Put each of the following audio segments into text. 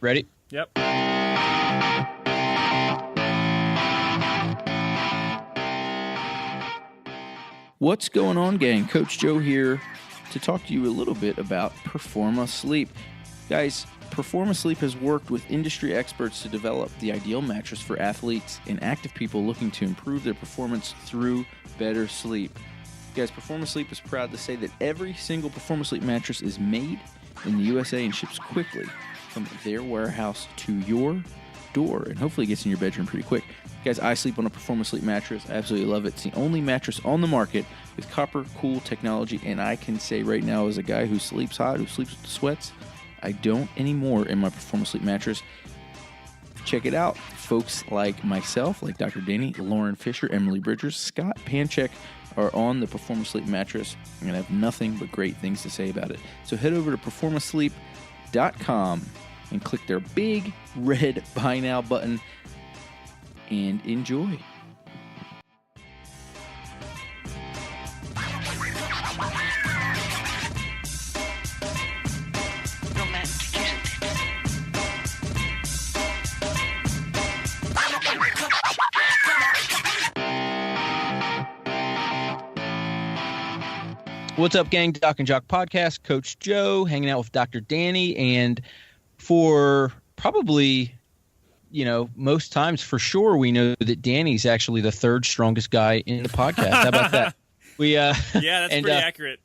Ready? Yep. What's going on, gang? Coach Joe here to talk to you a little bit about Performa Sleep. Guys, Performa Sleep has worked with industry experts to develop the ideal mattress for athletes and active people looking to improve their performance through better sleep. Guys, Performa Sleep is proud to say that every single Performa Sleep mattress is made in the USA and ships quickly from their warehouse to your door, and hopefully gets in your bedroom pretty quick. Guys, I sleep on a Performa Sleep mattress. I absolutely love it. It's the only mattress on the market with copper cool technology, and I can say right now, as a guy who sleeps hot, who sleeps with the sweats, I don't anymore in my Performa Sleep mattress. Check it out. Folks like myself, like Dr. Danny, Lauren Fisher, Emily Bridgers, Scott Panchek are on the Performa Sleep mattress, and I have nothing but great things to say about it. So head over to performasleep.com and click their big red Buy Now button and enjoy. What's up, gang? Doc and Jock podcast. Coach Joe hanging out with Dr. Danny, and for probably, most times for sure, we know that Danny's actually the third strongest guy in the podcast. How about that? Yeah, that's pretty accurate.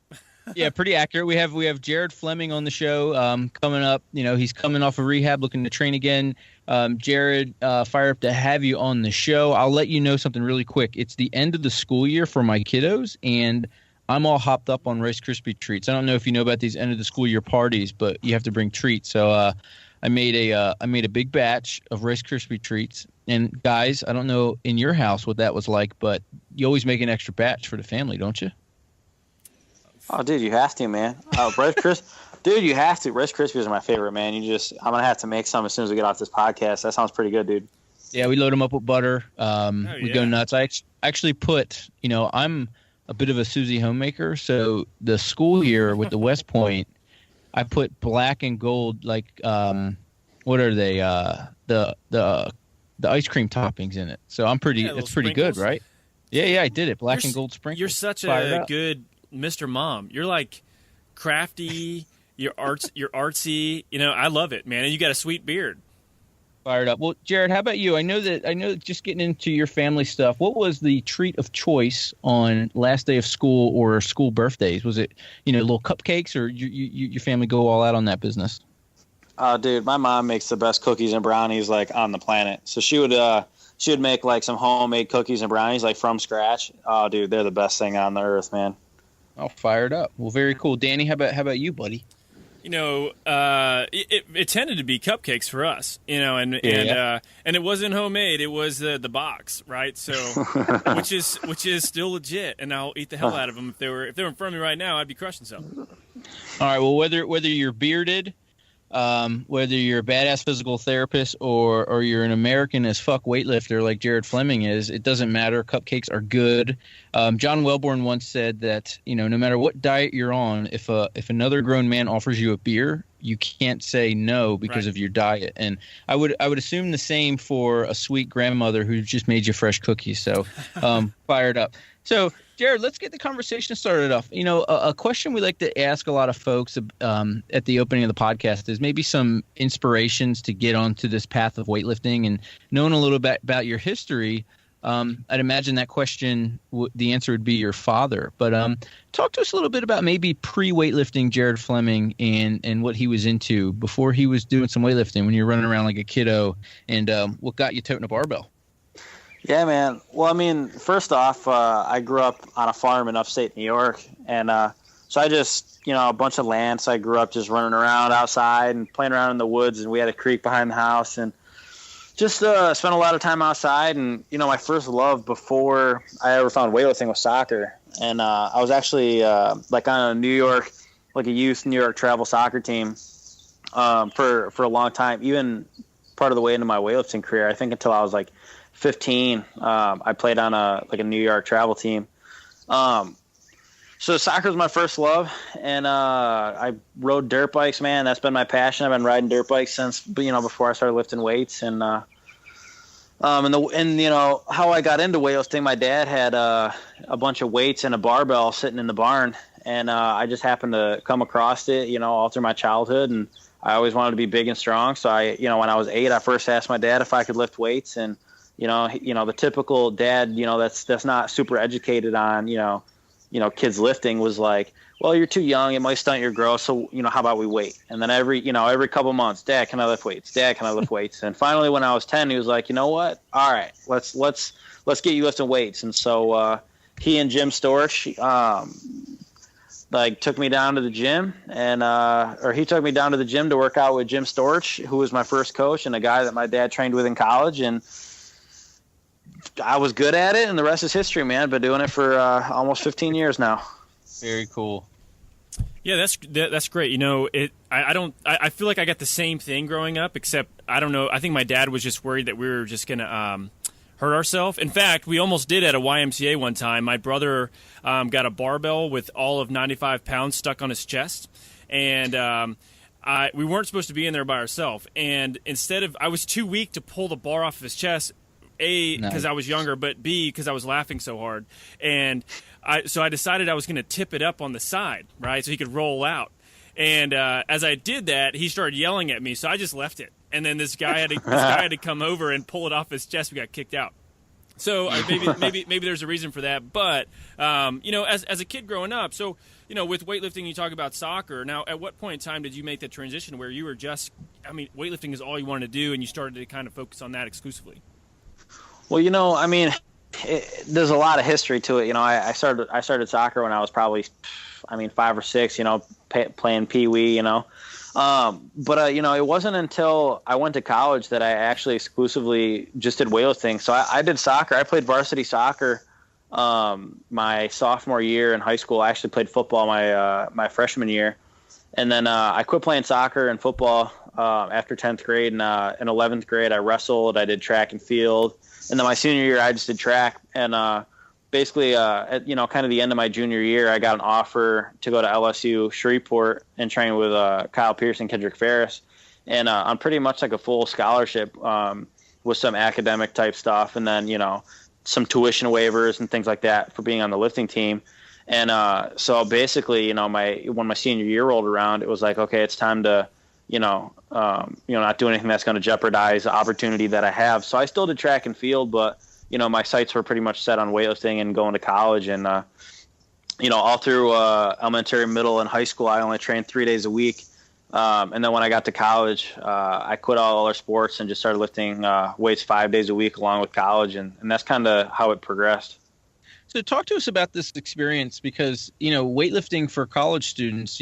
Yeah, pretty accurate. We have Jared Fleming on the show coming up. He's coming off of rehab, looking to train again. Jared, fired up to have you on the show. I'll let you know something really quick. It's the end of the school year for my kiddos, and I'm all hopped up on Rice Krispie treats. I don't know if you know about these end of the school year parties, but you have to bring treats. So I made a big batch of Rice Krispie treats. And guys, I don't know in your house what that was like, but you always make an extra batch for the family, don't you? Oh, dude, you have to, man. Dude, you have to. Rice Krispies are my favorite, man. I'm gonna have to make some as soon as we get off this podcast. That sounds pretty good, dude. Yeah, we load them up with butter. We go nuts. I actually put, I'm a bit of a Susie homemaker, so the school year with the West Point, I put black and gold, like what are they? The ice cream toppings in it. So I'm pretty. It's pretty good, right? Yeah, I did it. Black and gold sprinkles. You're such a good Mr. Mom. You're like crafty. You're artsy. I love it, man. And you got a sweet beard. Fired up. Well, Jared, how about you? I know just getting into your family stuff, what was the treat of choice on last day of school or school birthdays? Was it, little cupcakes, or your family go all out on that business? Dude, my mom makes the best cookies and brownies like on the planet. So she would make like some homemade cookies and brownies like from scratch. Oh, dude, they're the best thing on the earth, man. Oh, fired up. Well, very cool. Danny, how about you, buddy? It tended to be cupcakes for us, and it wasn't homemade. It was the box, right? So, which is still legit, and I'll eat the hell out of them if they were in front of me right now. I'd be crushing some. All right. Well, whether you're bearded, whether you're a badass physical therapist or you're an American as fuck weightlifter like Jared Fleming is, it doesn't matter. Cupcakes are good. John Welborn once said that, no matter what diet you're on, if another grown man offers you a beer, you can't say no because of your diet. And I would assume the same for a sweet grandmother who just made you fresh cookies. So fired up. So Jared, let's get the conversation started off. A question we like to ask a lot of folks at the opening of the podcast is maybe some inspirations to get onto this path of weightlifting, and knowing a little bit about your history. I'd imagine that question, the answer would be your father. But talk to us a little bit about maybe pre-weightlifting Jared Fleming and what he was into before he was doing some weightlifting, when you were running around like a kiddo, and what got you toting a barbell. Yeah, man. Well, I mean, first off, I grew up on a farm in upstate New York, and so I just, a bunch of land, so I grew up just running around outside and playing around in the woods, and we had a creek behind the house, and just spent a lot of time outside. And, my first love before I ever found weightlifting was soccer, and I was actually like on a youth New York travel soccer team for a long time, even part of the way into my weightlifting career. I think until I was like 15, I played on a New York travel team. So So soccer was my first love, and I rode dirt bikes, man. That's been my passion. I've been riding dirt bikes since, before I started lifting weights. And how I got into weightlifting, my dad had a bunch of weights and a barbell sitting in the barn, and I just happened to come across it, all through my childhood, and I always wanted to be big and strong. So when I was 8, I first asked my dad if I could lift weights, and the typical dad, that's not super educated on kids lifting was like, well, you're too young, it might stunt your growth, so how about we wait? And then every couple months, Dad, can I lift weights? Dad, can I lift weights? And finally, when I was 10, he was like, you know what? All right, let's get you lifting weights. And so he and Jim Storch took me down to the gym, or he took me down to the gym to work out with Jim Storch, who was my first coach and a guy that my dad trained with in college. And I was good at it, and the rest is history, man. I've been doing it for almost 15 years now. Very cool. Yeah, that's great. I feel like I got the same thing growing up, except I don't know. I think my dad was just worried that we were just gonna hurt ourselves. In fact, we almost did at a YMCA one time. My brother got a barbell with all of 95 pounds stuck on his chest, and we weren't supposed to be in there by ourselves. And I was too weak to pull the bar off of his chest. A, because I was younger, but B, because I was laughing so hard. And so I decided I was going to tip it up on the side, right, so he could roll out. And as I did that, he started yelling at me, so I just left it. And then this guy had to come over and pull it off his chest. We got kicked out. So maybe there's a reason for that. But as a kid growing up, so with weightlifting, you talk about soccer. Now, at what point in time did you make the transition where you were weightlifting is all you wanted to do, and you started to kind of focus on that exclusively? Well, there's a lot of history to it. I started soccer when I was probably, 5 or 6. Playing pee-wee. But it wasn't until I went to college that I actually exclusively just did weightlifting. So I did soccer. I played varsity soccer my sophomore year in high school. I actually played football my freshman year, and then I quit playing soccer and football after 10th grade. And in 11th grade, I wrestled. I did track and field. And then my senior year, I just did track. And basically, at kind of the end of my junior year, I got an offer to go to LSU Shreveport and train with Kyle Pierce and Kendrick Ferris, and on pretty much like a full scholarship with some academic type stuff, and then some tuition waivers and things like that for being on the lifting team. And so basically, when my senior year rolled around, it was like, okay, it's time to not do anything that's going to jeopardize the opportunity that I have. So I still did track and field, but my sights were pretty much set on weightlifting and going to college. And all through elementary, middle, and high school, I only trained 3 days a week. And then when I got to college, I quit all other sports and just started lifting weights 5 days a week along with college, and that's kind of how it progressed. So talk to us about this experience, because weightlifting for college students,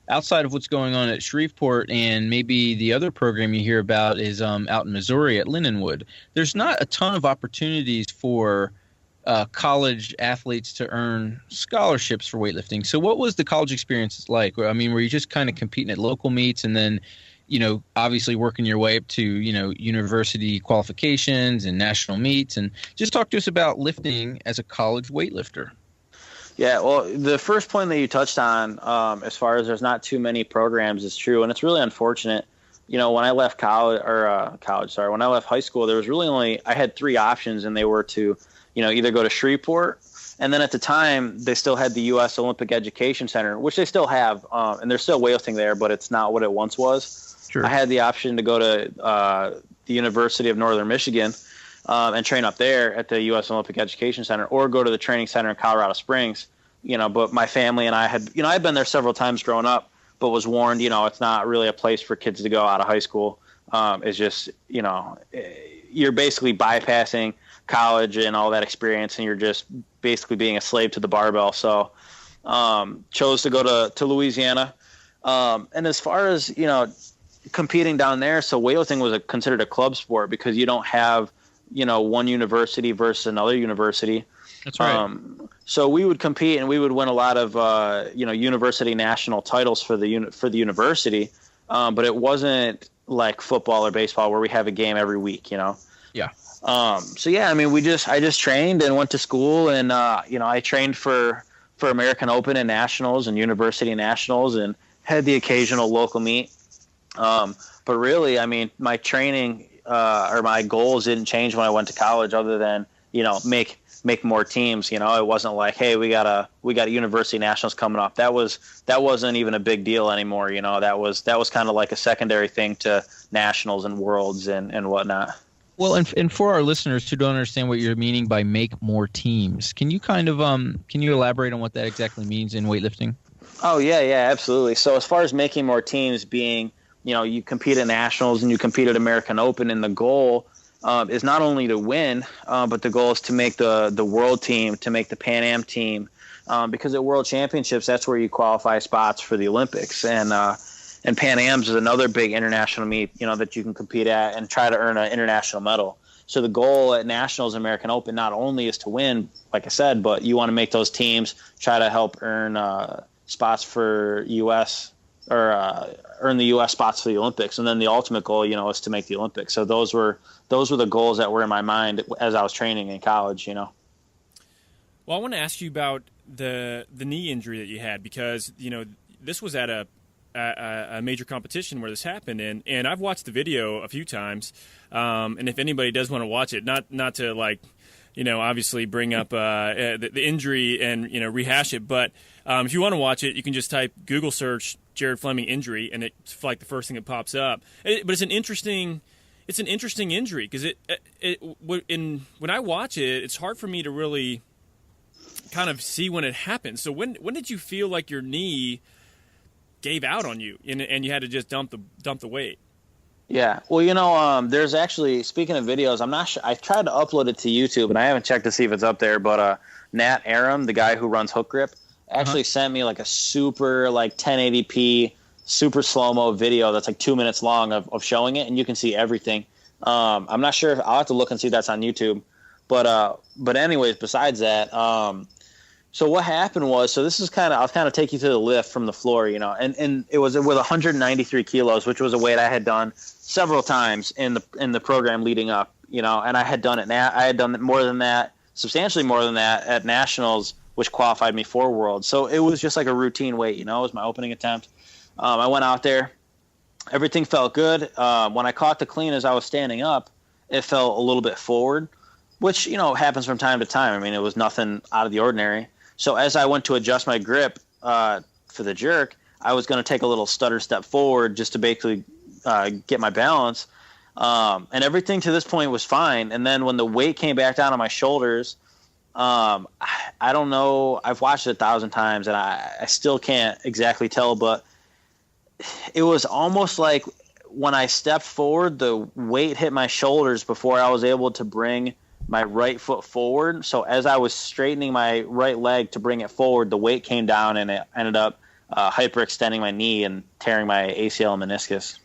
outside of what's going on at Shreveport and maybe the other program you hear about is out in Missouri at Lindenwood, there's not a ton of opportunities for college athletes to earn scholarships for weightlifting. So what was the college experience like? I mean, were you just kind of competing at local meets and then, obviously working your way up to, university qualifications and national meets? And just talk to us about lifting as a college weightlifter. Yeah, well, the first point that you touched on, as far as there's not too many programs, is true, and it's really unfortunate. When I left when I left high school, there was really I had 3 options, and they were to, either go to Shreveport, and then at the time they still had the U.S. Olympic Education Center, which they still have, and there's still weightlifting there, but it's not what it once was. Sure. I had the option to go to the University of Northern Michigan, and train up there at the U.S. Olympic Education Center, or go to the training center in Colorado Springs. But my family and I had, I'd been there several times growing up, but was warned, it's not really a place for kids to go out of high school. It's just, you're basically bypassing college and all that experience, and you're just basically being a slave to the barbell. So chose to go to Louisiana. And as far as, competing down there, so weightlifting was considered a club sport because you don't have, one university versus another university. That's right. So we would compete and we would win a lot of, university national titles for the university. But it wasn't like football or baseball where we have a game every week, Yeah. So yeah, I just trained and went to school, and I trained for for American Open and nationals and university nationals, and had the occasional local meet. But really, I mean, my training or my goals didn't change when I went to college, other than, make more teams. It wasn't like, hey, we got university nationals coming up. That wasn't even a big deal anymore. That was kind of like a secondary thing to nationals and worlds and whatnot. Well, and for our listeners who don't understand what you're meaning by make more teams, can you kind of can you elaborate on what that exactly means in weightlifting? Oh yeah, absolutely. So as far as making more teams, being, you compete at nationals and you compete at American Open, and the goal is not only to win, but the goal is to make the world team, to make the Pan Am team, because at World Championships, that's where you qualify spots for the Olympics, and Pan Am's is another big international meet, that you can compete at and try to earn an international medal. So the goal at nationals and American Open not only is to win, like I said, but you want to make those teams, try to help earn spots for U.S. or earn the U.S. spots for the Olympics, and then the ultimate goal, is to make the Olympics. So those were the goals that were in my mind as I was training in college. Well, I want to ask you about the knee injury that you had, because this was at a major competition where this happened, and I've watched the video a few times, and if anybody does want to watch it, not to obviously bring up the injury and rehash it, but if you want to watch it, you can just type Google search Jared Fleming injury, and it's like the first thing that pops up. But it's an interesting injury, because when I watch it, it's hard for me to really kind of see when it happened. So when did you feel like your knee gave out on you and you had to just dump the weight? Yeah. Well, there's actually, speaking of videos, I'm not sure. I tried to upload it to YouTube, and I haven't checked to see if it's up there, but Nat Aram, the guy who runs Hook Grip, actually sent me like a super 1080p super slow-mo video that's like 2 minutes long of showing it, and you can see everything. I'm not sure if I'll have to look and see if that's on YouTube, but anyways, besides that, so what happened was, so this is I'll kind of take you through the lift from the floor, and it was with 193 kilos, which was a weight I had done several times in the program leading up, and I had done it. I had done more than that, substantially more than that at nationals, which qualified me for Worlds. So it was just like a routine weight, it was my opening attempt. I went out there, everything felt good. When I caught the clean as I was standing up, it felt a little bit forward, which happens from time to time. I mean, it was nothing out of the ordinary. So as I went to adjust my grip for the jerk, I was going to take a little stutter step forward just to basically get my balance. And everything to this point was fine. And then when the weight came back down on my shoulders, I don't know. I've watched it 1,000 times, and I still can't exactly tell. But it was almost like when I stepped forward, the weight hit my shoulders before I was able to bring my right foot forward. So as I was straightening my right leg to bring it forward, the weight came down, and it ended up hyperextending my knee and tearing my ACL and meniscus.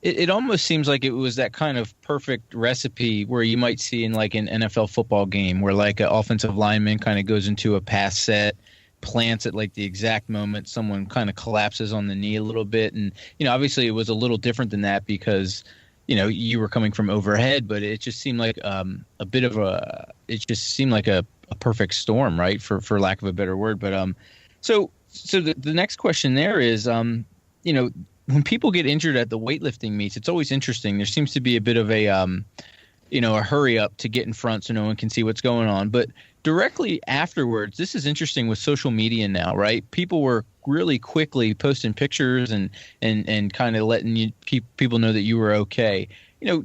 It almost seems like it was that kind of perfect recipe where you might see in like an NFL football game where like an offensive lineman kind of goes into a pass set, plants at like the exact moment someone kind of collapses on the knee a little bit. And, obviously it was a little different than that because, you were coming from overhead, but it just seemed like a perfect storm, right? For lack of a better word. But so the next question there is, when people get injured at the weightlifting meets, it's always interesting. There seems to be a bit of a hurry up to get in front so no one can see what's going on. But directly afterwards, this is interesting with social media now, right? People were really quickly posting pictures and kind of letting people know that you were okay.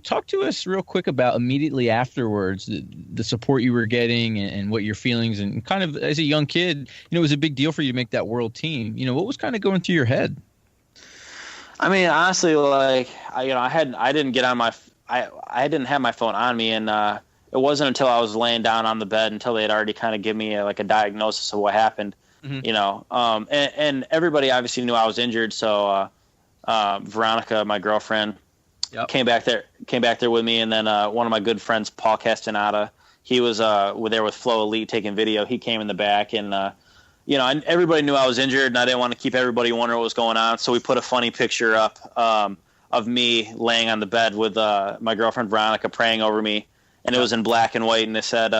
Talk to us real quick about immediately afterwards, the support you were getting and what your feelings, and kind of as a young kid, it was a big deal for you to make that world team. What was kind of going through your head? I mean, honestly, like I didn't have my phone on me, and it wasn't until I was laying down on the bed until they had already kind of given me a diagnosis of what happened. Mm-hmm. And everybody obviously knew I was injured. So Veronica, my girlfriend, came back there with me, and then one of my good friends, Paul Castaneda, he was there with Flow Elite taking video. He came in the back, and everybody knew I was injured, and I didn't want to keep everybody wondering what was going on. So we put a funny picture up of me laying on the bed with my girlfriend Veronica praying over me, and it was in black and white, and it said,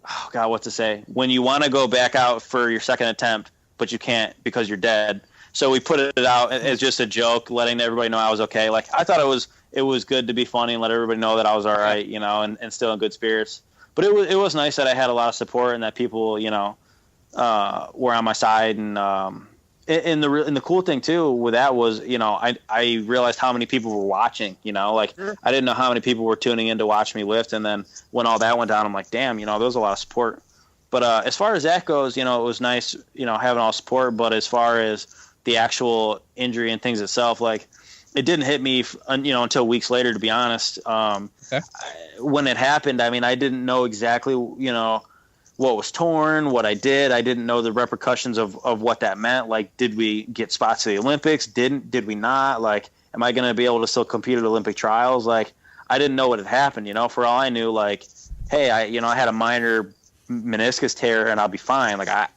oh God, what to say? When you want to go back out for your second attempt, but you can't because you're dead. So we put it out as just a joke, letting everybody know I was okay. Like, I thought it was good to be funny and let everybody know that I was all right, you know, and still in good spirits. But it was nice that I had a lot of support and that people, you know, were on my side. And the cool thing too with that was, you know, I realized how many people were watching. You know, like, I didn't know how many people were tuning in to watch me lift. And then when all that went down, I'm like, damn, you know, there was a lot of support. But as far as that goes, you know, it was nice, you know, having all support. But as far as the actual injury and things itself, like, it didn't hit me, you know, until weeks later, to be honest. When it happened, I mean, I didn't know exactly, you know, what was torn, what I did. I didn't know the repercussions of what that meant. Like, did we get spots to the Olympics? Did we not? Like, am I going to be able to still compete at Olympic trials? Like, I didn't know what had happened, you know. For all I knew, like, hey, I had a minor meniscus tear and I'll be fine. Like, I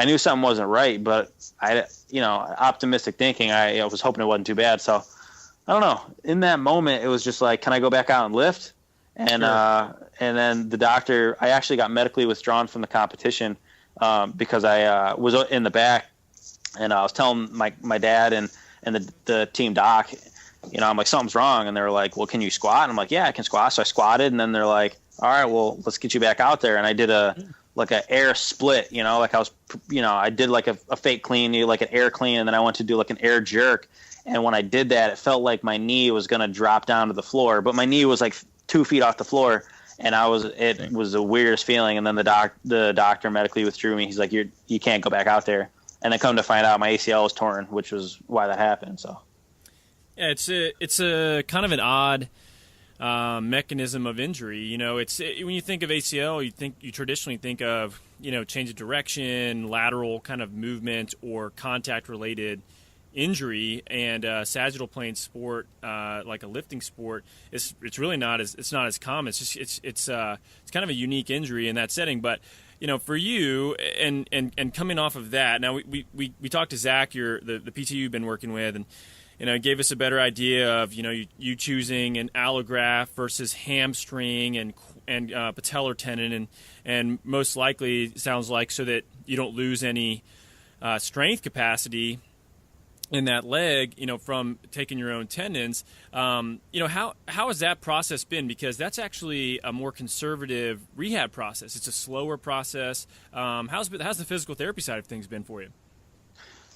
knew something wasn't right, but optimistic thinking, I was hoping it wasn't too bad. So I don't know. In that moment, it was just like, can I go back out and lift? And and then the doctor, I actually got medically withdrawn from the competition because I was in the back, and I was telling my dad and the team doc, you know, I'm like, something's wrong, and they were like, well, can you squat? And I'm like, yeah, I can squat. So I squatted, and then they're like, all right, well, let's get you back out there. And I did an air split, you know, like I did like a fake clean, like an air clean, and then I went to do like an air jerk. And when I did that, it felt like my knee was going to drop down to the floor, but my knee was like 2 feet off the floor. And it was the weirdest feeling. And then the doctor medically withdrew me. He's like, you can't go back out there. And then come to find out my ACL was torn, which was why that happened. So, yeah, it's a kind of an odd mechanism of injury. You know, when you think of ACL, you traditionally think of, you know, change of direction, lateral kind of movement, or contact related injury. And sagittal plane sport, like a lifting sport, it's really not as common. It's just it's kind of a unique injury in that setting. But, you know, for you and coming off of that, now we talked to Zach, the PT you've been working with, and, you know, gave us a better idea of, you know, you choosing an allograft versus hamstring and patellar tendon, and most likely sounds like so that you don't lose any strength capacity in that leg, you know, from taking your own tendons. You know, how has that process been? Because that's actually a more conservative rehab process. It's a slower process. How's the physical therapy side of things been for you?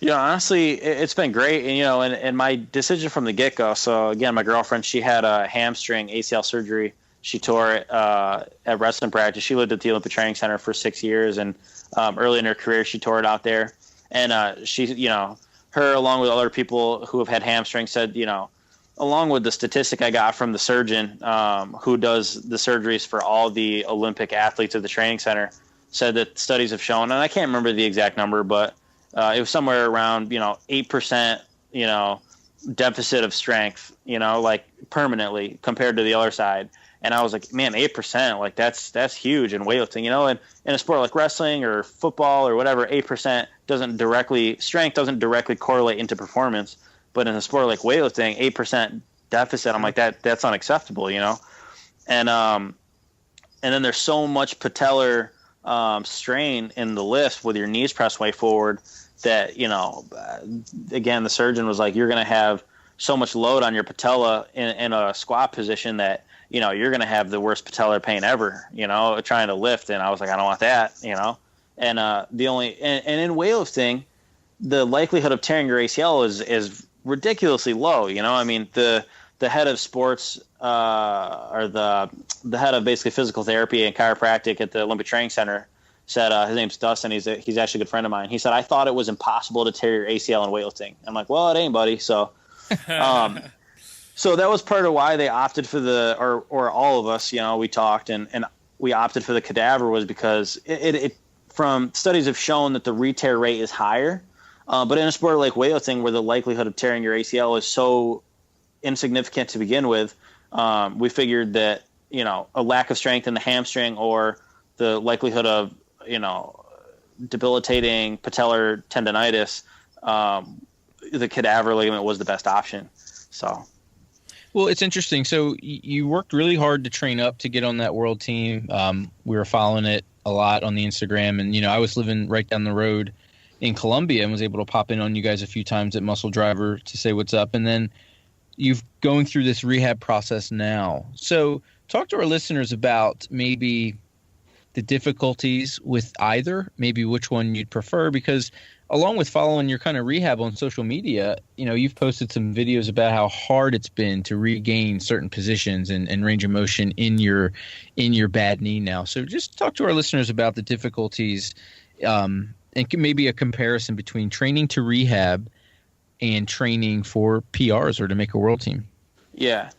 Yeah, honestly, it's been great. And, you know, and my decision from the get-go. So again, my girlfriend, she had a hamstring ACL surgery. She tore it at wrestling practice. She lived at the Olympic Training Center for 6 years, and early in her career, she tore it out there. And she, you know, her, along with other people who have had hamstrings, said, you know, along with the statistic I got from the surgeon who does the surgeries for all the Olympic athletes at the training center, said that studies have shown, and I can't remember the exact number, but it was somewhere around, you know, 8%, you know, deficit of strength, you know, like permanently compared to the other side. And I was like, man, 8%, like that's huge in weightlifting, you know, and in a sport like wrestling or football or whatever, 8% strength doesn't directly correlate into performance. But in a sport like weightlifting, 8% deficit, I'm like, that's unacceptable, you know? And then there's so much patellar strain in the lift with your knees pressed way forward that, you know, again, the surgeon was like, you're going to have so much load on your patella in a squat position that, you know, you're going to have the worst patellar pain ever, you know, trying to lift. And I was like, I don't want that, you know. And and in weightlifting, the likelihood of tearing your ACL is ridiculously low, you know. I mean, the head of sports or the head of basically physical therapy and chiropractic at the Olympic Training Center said, his name's Dustin. He's actually a good friend of mine. He said, I thought it was impossible to tear your ACL in weightlifting. I'm like, well, it ain't, buddy. So, so that was part of why they opted for or all of us, you know, we talked and we opted for the cadaver, was because it from studies have shown that the re-tear rate is higher. But in a sport like weightlifting, where the likelihood of tearing your ACL is so insignificant to begin with, we figured that, you know, a lack of strength in the hamstring or the likelihood of, you know, debilitating patellar tendonitis, the cadaver ligament was the best option. So. Well, it's interesting. So you worked really hard to train up to get on that world team. We were following it a lot on the Instagram, and I was living right down the road in Columbia and was able to pop in on you guys a few times at Muscle Driver to say what's up. And then you've going through this rehab process now. So talk to our listeners about maybe the difficulties with either, maybe which one you'd prefer, because along with following your kind of rehab on social media, you've posted some videos about how hard it's been to regain certain positions and range of motion in your bad knee now. So just talk to our listeners about the difficulties, and maybe a comparison between training to rehab and training for PRs or to make a world team. Yeah.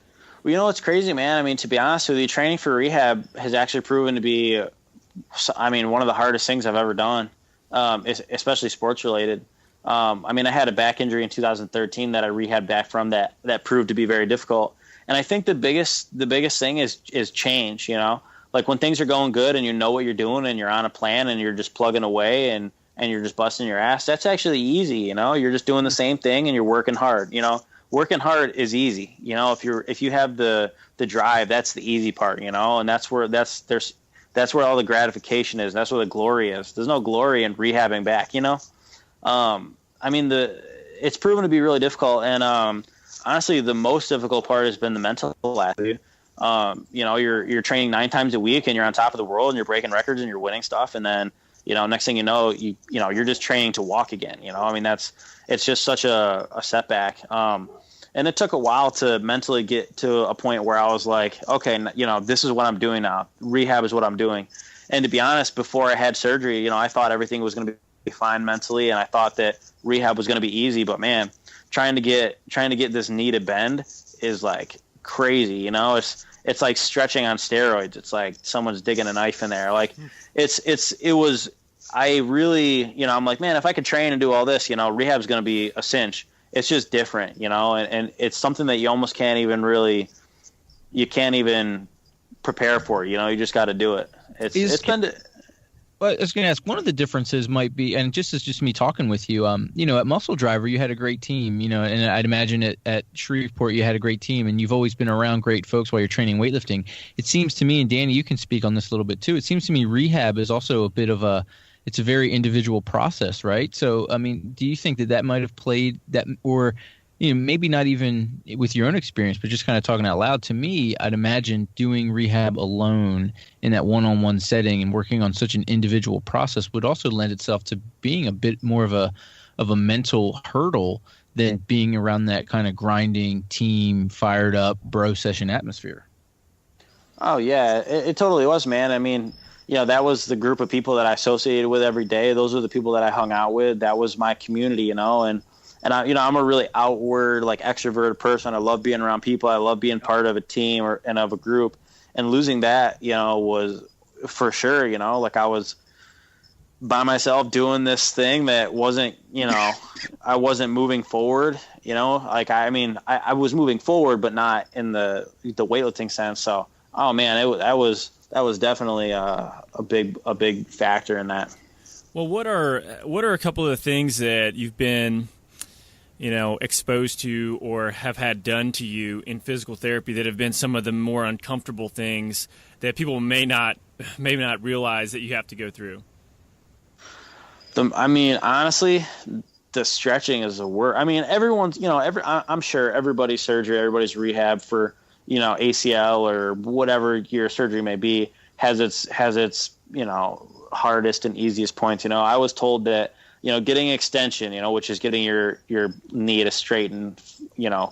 Well, it's crazy, man. I mean, to be honest with you, training for rehab has actually proven to be, one of the hardest things I've ever done, especially sports related. I had a back injury in 2013 that I rehabbed back from that proved to be very difficult. And I think the biggest thing is change, like when things are going good and you know what you're doing and you're on a plan and you're just plugging away and you're just busting your ass, that's actually easy. You're just doing the same thing and you're working hard. Working hard is easy. If you have the drive, that's the easy part. And that's where all the gratification is. That's where the glory is. There's no glory in rehabbing back. It's proven to be really difficult. And honestly, the most difficult part has been the mental aspect. You're training 9 times a week and you're on top of the world and you're breaking records and you're winning stuff. And then, next thing you know, you're just training to walk again. It's just such a setback. And it took a while to mentally get to a point where I was like, okay, this is what I'm doing now. Rehab is what I'm doing. And to be honest, before I had surgery, I thought everything was going to be fine mentally, and I thought that rehab was going to be easy. But man, trying to get this knee to bend is like crazy. It's like stretching on steroids. It's like someone's digging a knife in there. Like I really, I'm like, man, if I could train and do all this, rehab's going to be a cinch. It's just different, and it's something that you almost can't even prepare for, you just got to do it. It's been. Well, I was going to ask, one of the differences might be, and just as just me talking with you, at Muscle Driver, you had a great team, and I'd imagine at Shreveport, you had a great team, and you've always been around great folks while you're training weightlifting. It seems to me, and Danny, you can speak on this a little bit too. It seems to me rehab is also a bit of it's a very individual process, right? So, do you think that might have played that, or, maybe not even with your own experience, but just kind of talking out loud, to me, I'd imagine doing rehab alone in that one-on-one setting and working on such an individual process would also lend itself to being a bit more of a mental hurdle than being around that kind of grinding team, fired up bro session atmosphere. Oh yeah, it totally was, man. That was the group of people that I associated with every day. Those are the people that I hung out with. That was my community, and I'm a really outward, like extroverted person. I love being around people. I love being part of a team and of a group, and losing that, was for sure, like I was by myself doing this thing that wasn't, I wasn't moving forward, like, I was moving forward, but not in the weightlifting sense. So, oh man, that was definitely a big factor in that. Well, what are a couple of the things that you've been, exposed to or have had done to you in physical therapy that have been some of the more uncomfortable things that people may not realize that you have to go through? Honestly, the stretching is the worst. Everyone's, I'm sure everybody's surgery, everybody's rehab for, ACL or whatever your surgery may be has its hardest and easiest points. I was told that, getting extension, which is getting your knee to straighten,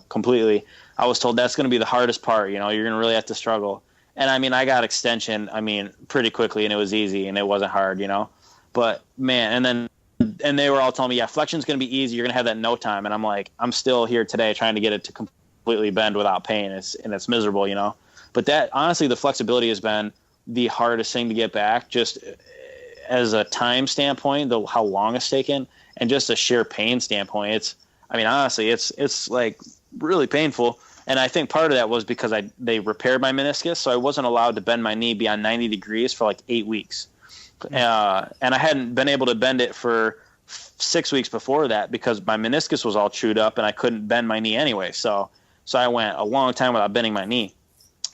completely. I was told that's going to be the hardest part. You're going to really have to struggle. And I got extension, pretty quickly, and it was easy and it wasn't hard, but man, and they were all telling me, yeah, flexion's going to be easy. You're going to have that in no time. And I'm like, I'm still here today trying to get it to completely bend without pain. It's miserable, but that honestly, the flexibility has been the hardest thing to get back, just as a time standpoint, how long it's taken, and just a sheer pain standpoint. Honestly, it's like really painful. And I think part of that was because they repaired my meniscus, so I wasn't allowed to bend my knee beyond 90 degrees for like 8 weeks. And I hadn't been able to bend it for 6 weeks before that because my meniscus was all chewed up and I couldn't bend my knee anyway. So I went a long time without bending my knee.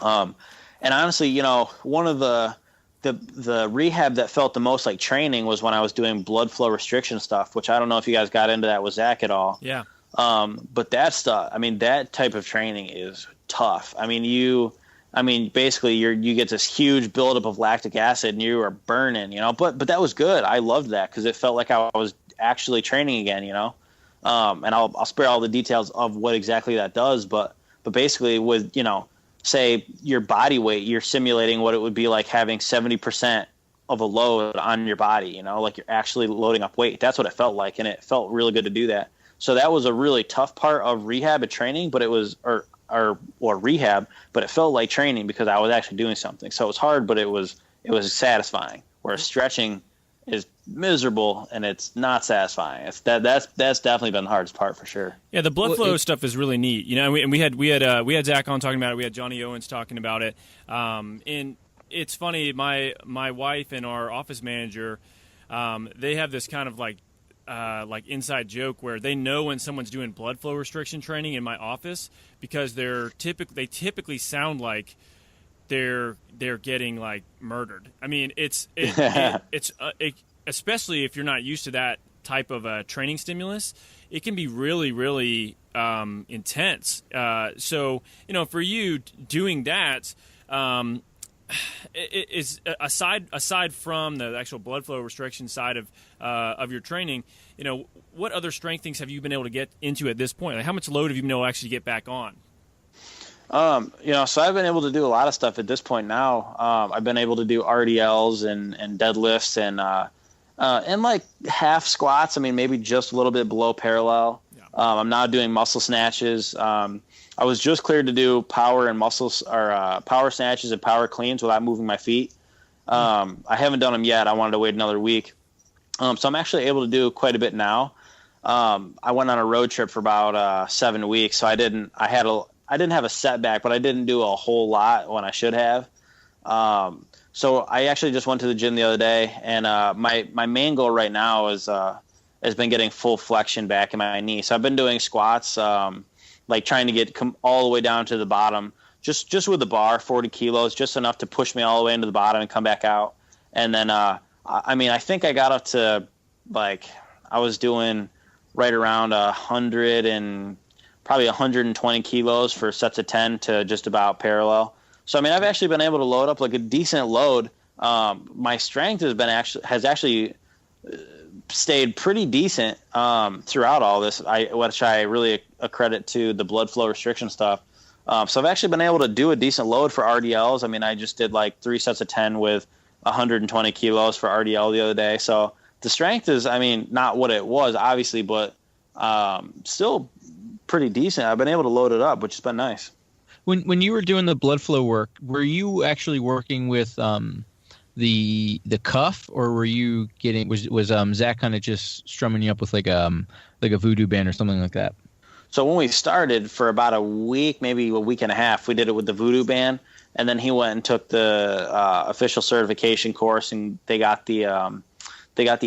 And honestly, one of the the rehab that felt the most like training was when I was doing blood flow restriction stuff, which I don't know if you guys got into that with Zach at all. Yeah. But that stuff, I mean, that type of training is tough. I mean, basically you get this huge buildup of lactic acid and you are burning, but that was good. I loved that because it felt like I was actually training again, and I'll spare all the details of what exactly that does. But basically with, say your body weight, you're simulating what it would be like having 70% of a load on your body, like you're actually loading up weight. That's what it felt like. And it felt really good to do that. So that was a really tough part of rehab and training, but it was, or rehab, but it felt like training because I was actually doing something. So it was hard, but it was satisfying. Whereas stretching is miserable and it's not satisfying. That's definitely been the hardest part for sure. Yeah, the blood flow stuff is really neat. And we had Zach on talking about it. We had Johnny Owens talking about it. And it's funny. My wife and our office manager, they have this kind of like inside joke where they know when someone's doing blood flow restriction training in my office because they typically sound like they're getting like murdered. I mean, it's especially if you're not used to that type of a training stimulus, it can be really, really intense. So for you doing that, it is aside from the actual blood flow restriction side of your training, what other strength things have you been able to get into at this point? Like, how much load have you been able to actually get back on? So I've been able to do a lot of stuff at this point now. I've been able to do RDLs and deadlifts and like half squats. I mean, maybe just a little bit below parallel. Yeah. I'm now doing muscle snatches. I was just cleared to do power and muscles or power snatches and power cleans without moving my feet. I haven't done them yet. I wanted to wait another week. So I'm actually able to do quite a bit now. I went on a road trip for about 7 weeks, so I didn't have a setback, but I didn't do a whole lot when I should have. So I actually just went to the gym the other day, and my main goal right now has been getting full flexion back in my knee. So I've been doing squats, like trying to get all the way down to the bottom, just with the bar, 40 kilos, just enough to push me all the way into the bottom and come back out. And then, I think I got up to I was doing right around 100 and probably 120 kilos for sets of 10 to just about parallel. So, I've actually been able to load up like a decent load. My strength has actually stayed pretty decent throughout all this, which I really accredit to the blood flow restriction stuff. So I've actually been able to do a decent load for RDLs. I just did like 3 sets of 10 with 120 kilos for RDL the other day. So the strength is, not what it was, obviously, but still pretty decent. I've been able to load it up, which has been nice. When you were doing the blood flow work, were you actually working with the cuff, or were you was Zach kind of just strumming you up with like a voodoo band or something like that? So when we started for about a week, maybe a week and a half, we did it with the voodoo band, and then he went and took the official certification course, and they got the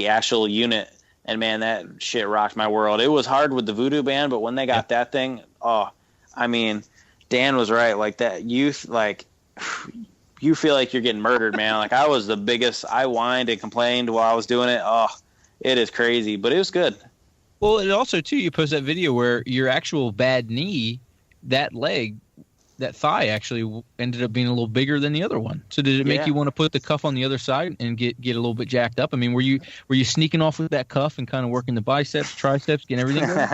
actual unit. And man, that shit rocked my world. It was hard with the voodoo band, but when they got that thing, Dan was right. Like that youth, you feel like you're getting murdered, man. Like I was the biggest. I whined and complained while I was doing it. Oh, it is crazy, but it was good. Well, and also too, you post that video where your actual bad knee, that leg, that thigh actually ended up being a little bigger than the other one. So did it make you want to put the cuff on the other side and get a little bit jacked up? Were you sneaking off with that cuff and kind of working the biceps, triceps, getting everything going?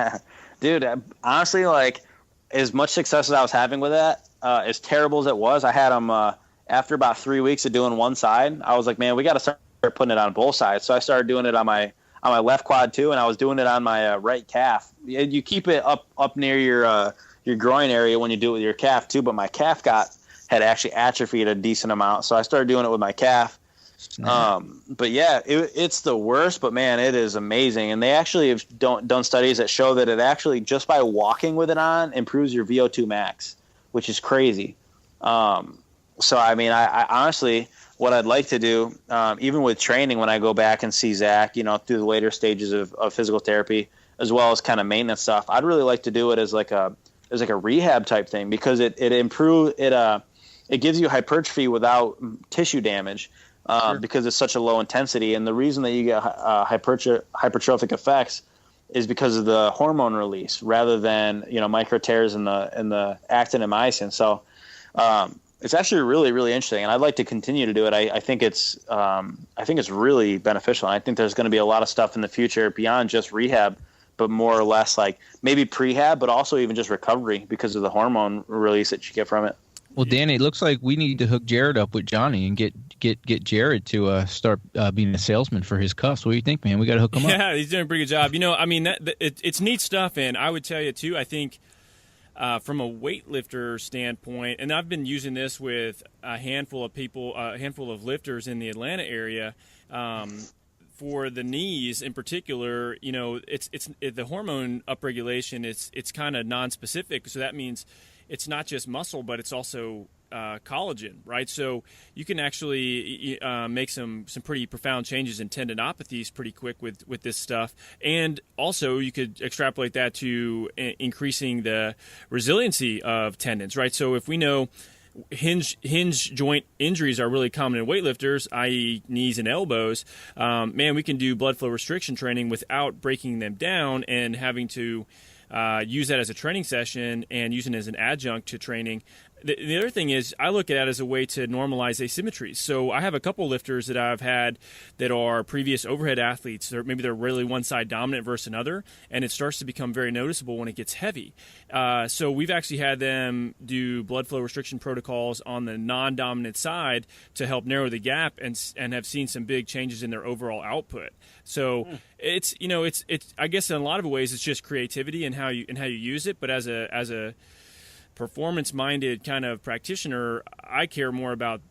Dude, honestly, as much success as I was having with that, as terrible as it was, I had them after about 3 weeks of doing one side. I was like, man, we got to start putting it on both sides. So I started doing it on my left quad too, and I was doing it on my right calf. You keep it up near your groin area when you do it with your calf too, but my calf had actually atrophied a decent amount, so I started doing it with my calf. But yeah, it's the worst, but man, it is amazing. And they actually have done studies that show that it actually, just by walking with it on, improves your VO2 max, which is crazy. So I honestly, what I'd like to do, even with training, when I go back and see Zach, through the later stages of physical therapy, as well as kind of maintenance stuff, I'd really like to do it as like a rehab type thing, because it gives you hypertrophy without tissue damage. because it's such a low intensity. And the reason that you get hypertrophic effects is because of the hormone release rather than, micro tears in the actin and myosin. So it's actually really, really interesting, and I'd like to continue to do it. I think it's really beneficial. And I think there's going to be a lot of stuff in the future beyond just rehab, but more or less like maybe prehab, but also even just recovery because of the hormone release that you get from it. Well, Danny, it looks like we need to hook Jared up with Johnny and get Jared to start being a salesman for his cuffs. What do you think, man? We got to hook him up. Yeah, he's doing a pretty good job. It's neat stuff, and I would tell you too. I think from a weightlifter standpoint, and I've been using this with a handful of people, a handful of lifters in the Atlanta area. For the knees in particular, it's the hormone upregulation. It's kind of non-specific, so that means it's not just muscle, but it's also collagen, right? So you can actually make some pretty profound changes in tendinopathies pretty quick with this stuff. And also you could extrapolate that to increasing the resiliency of tendons, right? So if we know hinge joint injuries are really common in weightlifters, i.e. knees and elbows, we can do blood flow restriction training without breaking them down and having to use that as a training session and using it as an adjunct to training. The other thing is I look at it as a way to normalize asymmetries. So I have a couple lifters that I've had that are previous overhead athletes. Maybe they're really one side dominant versus another, and it starts to become very noticeable when it gets heavy. So we've actually had them do blood flow restriction protocols on the non-dominant side to help narrow the gap and have seen some big changes in their overall output. So it's I guess in a lot of ways it's just creativity and how you use it. But as a performance-minded kind of practitioner, I care more about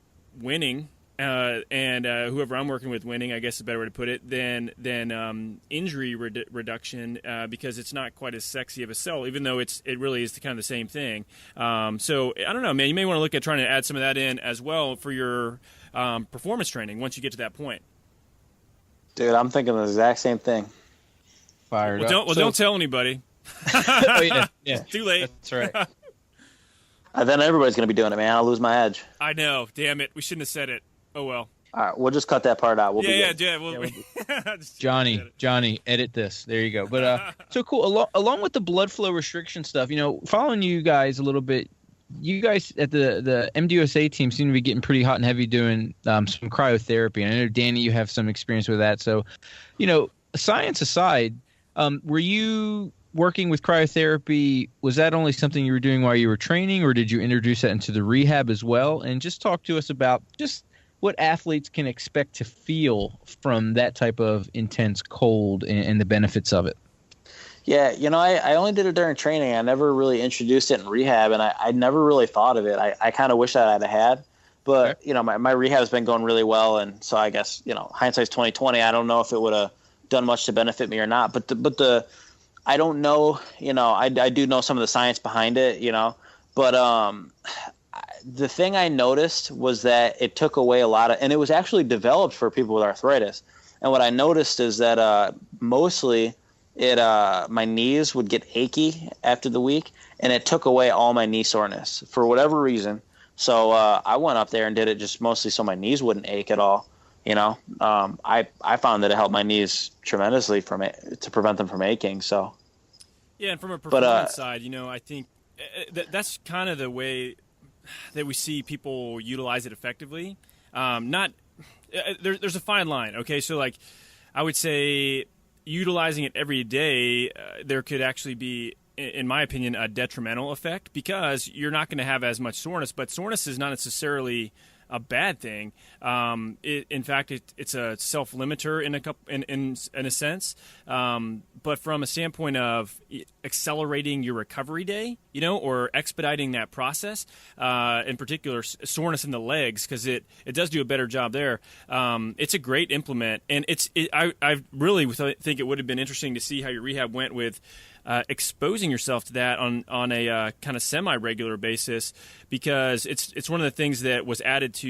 winning and whoever I'm working with winning, I guess is a better way to put it, than injury reduction because it's not quite as sexy of a sell, even though it really is kind of the same thing. So I don't know, man. You may want to look at trying to add some of that in as well for your performance training once you get to that point. Dude, I'm thinking the exact same thing. Fired up. Don't tell anybody. Oh, yeah. Too late. That's right. Then everybody's going to be doing it, man. I'll lose my edge. I know. Damn it. We shouldn't have said it. Oh, well. All right, we'll just cut that part out. We'll be good. Johnny, edit this. There you go. But so cool. Along with the blood flow restriction stuff, following you guys a little bit, you guys at the MDUSA team seem to be getting pretty hot and heavy doing some cryotherapy. And I know, Danny, you have some experience with that. So, science aside, were you working with cryotherapy? Was that only something you were doing while you were training, or did you introduce that into the rehab as well? And just talk to us about just what athletes can expect to feel from that type of intense cold and the benefits of it. Yeah, I only did it during training. I never really introduced it in rehab, and I never really thought of it. I kind of wish that I'd have had. But, okay. My rehab has been going really well, and so I guess, hindsight's 20/20. I don't know if it would have done much to benefit me or not. But I don't know, I do know some of the science behind it, but the thing I noticed was that it took away a lot of, and it was actually developed for people with arthritis. And what I noticed is that mostly my knees would get achy after the week, and it took away all my knee soreness for whatever reason. So I went up there and did it just mostly so my knees wouldn't ache at all. I found that it helped my knees tremendously to prevent them from aching. So, yeah, and from a performance side, I think that's kind of the way that we see people utilize it effectively. There's a fine line. Okay, so like I would say utilizing it every day, there could actually be, in my opinion, a detrimental effect because you're not going to have as much soreness. But soreness is not necessarily a bad thing. In fact, it's a self-limiter in a sense. But from a standpoint of accelerating your recovery day, or expediting that process, in particular soreness in the legs, because it does do a better job there. It's a great implement, and I really think it would have been interesting to see how your rehab went with exposing yourself to that on a kind of semi-regular basis, because it's one of the things that was added to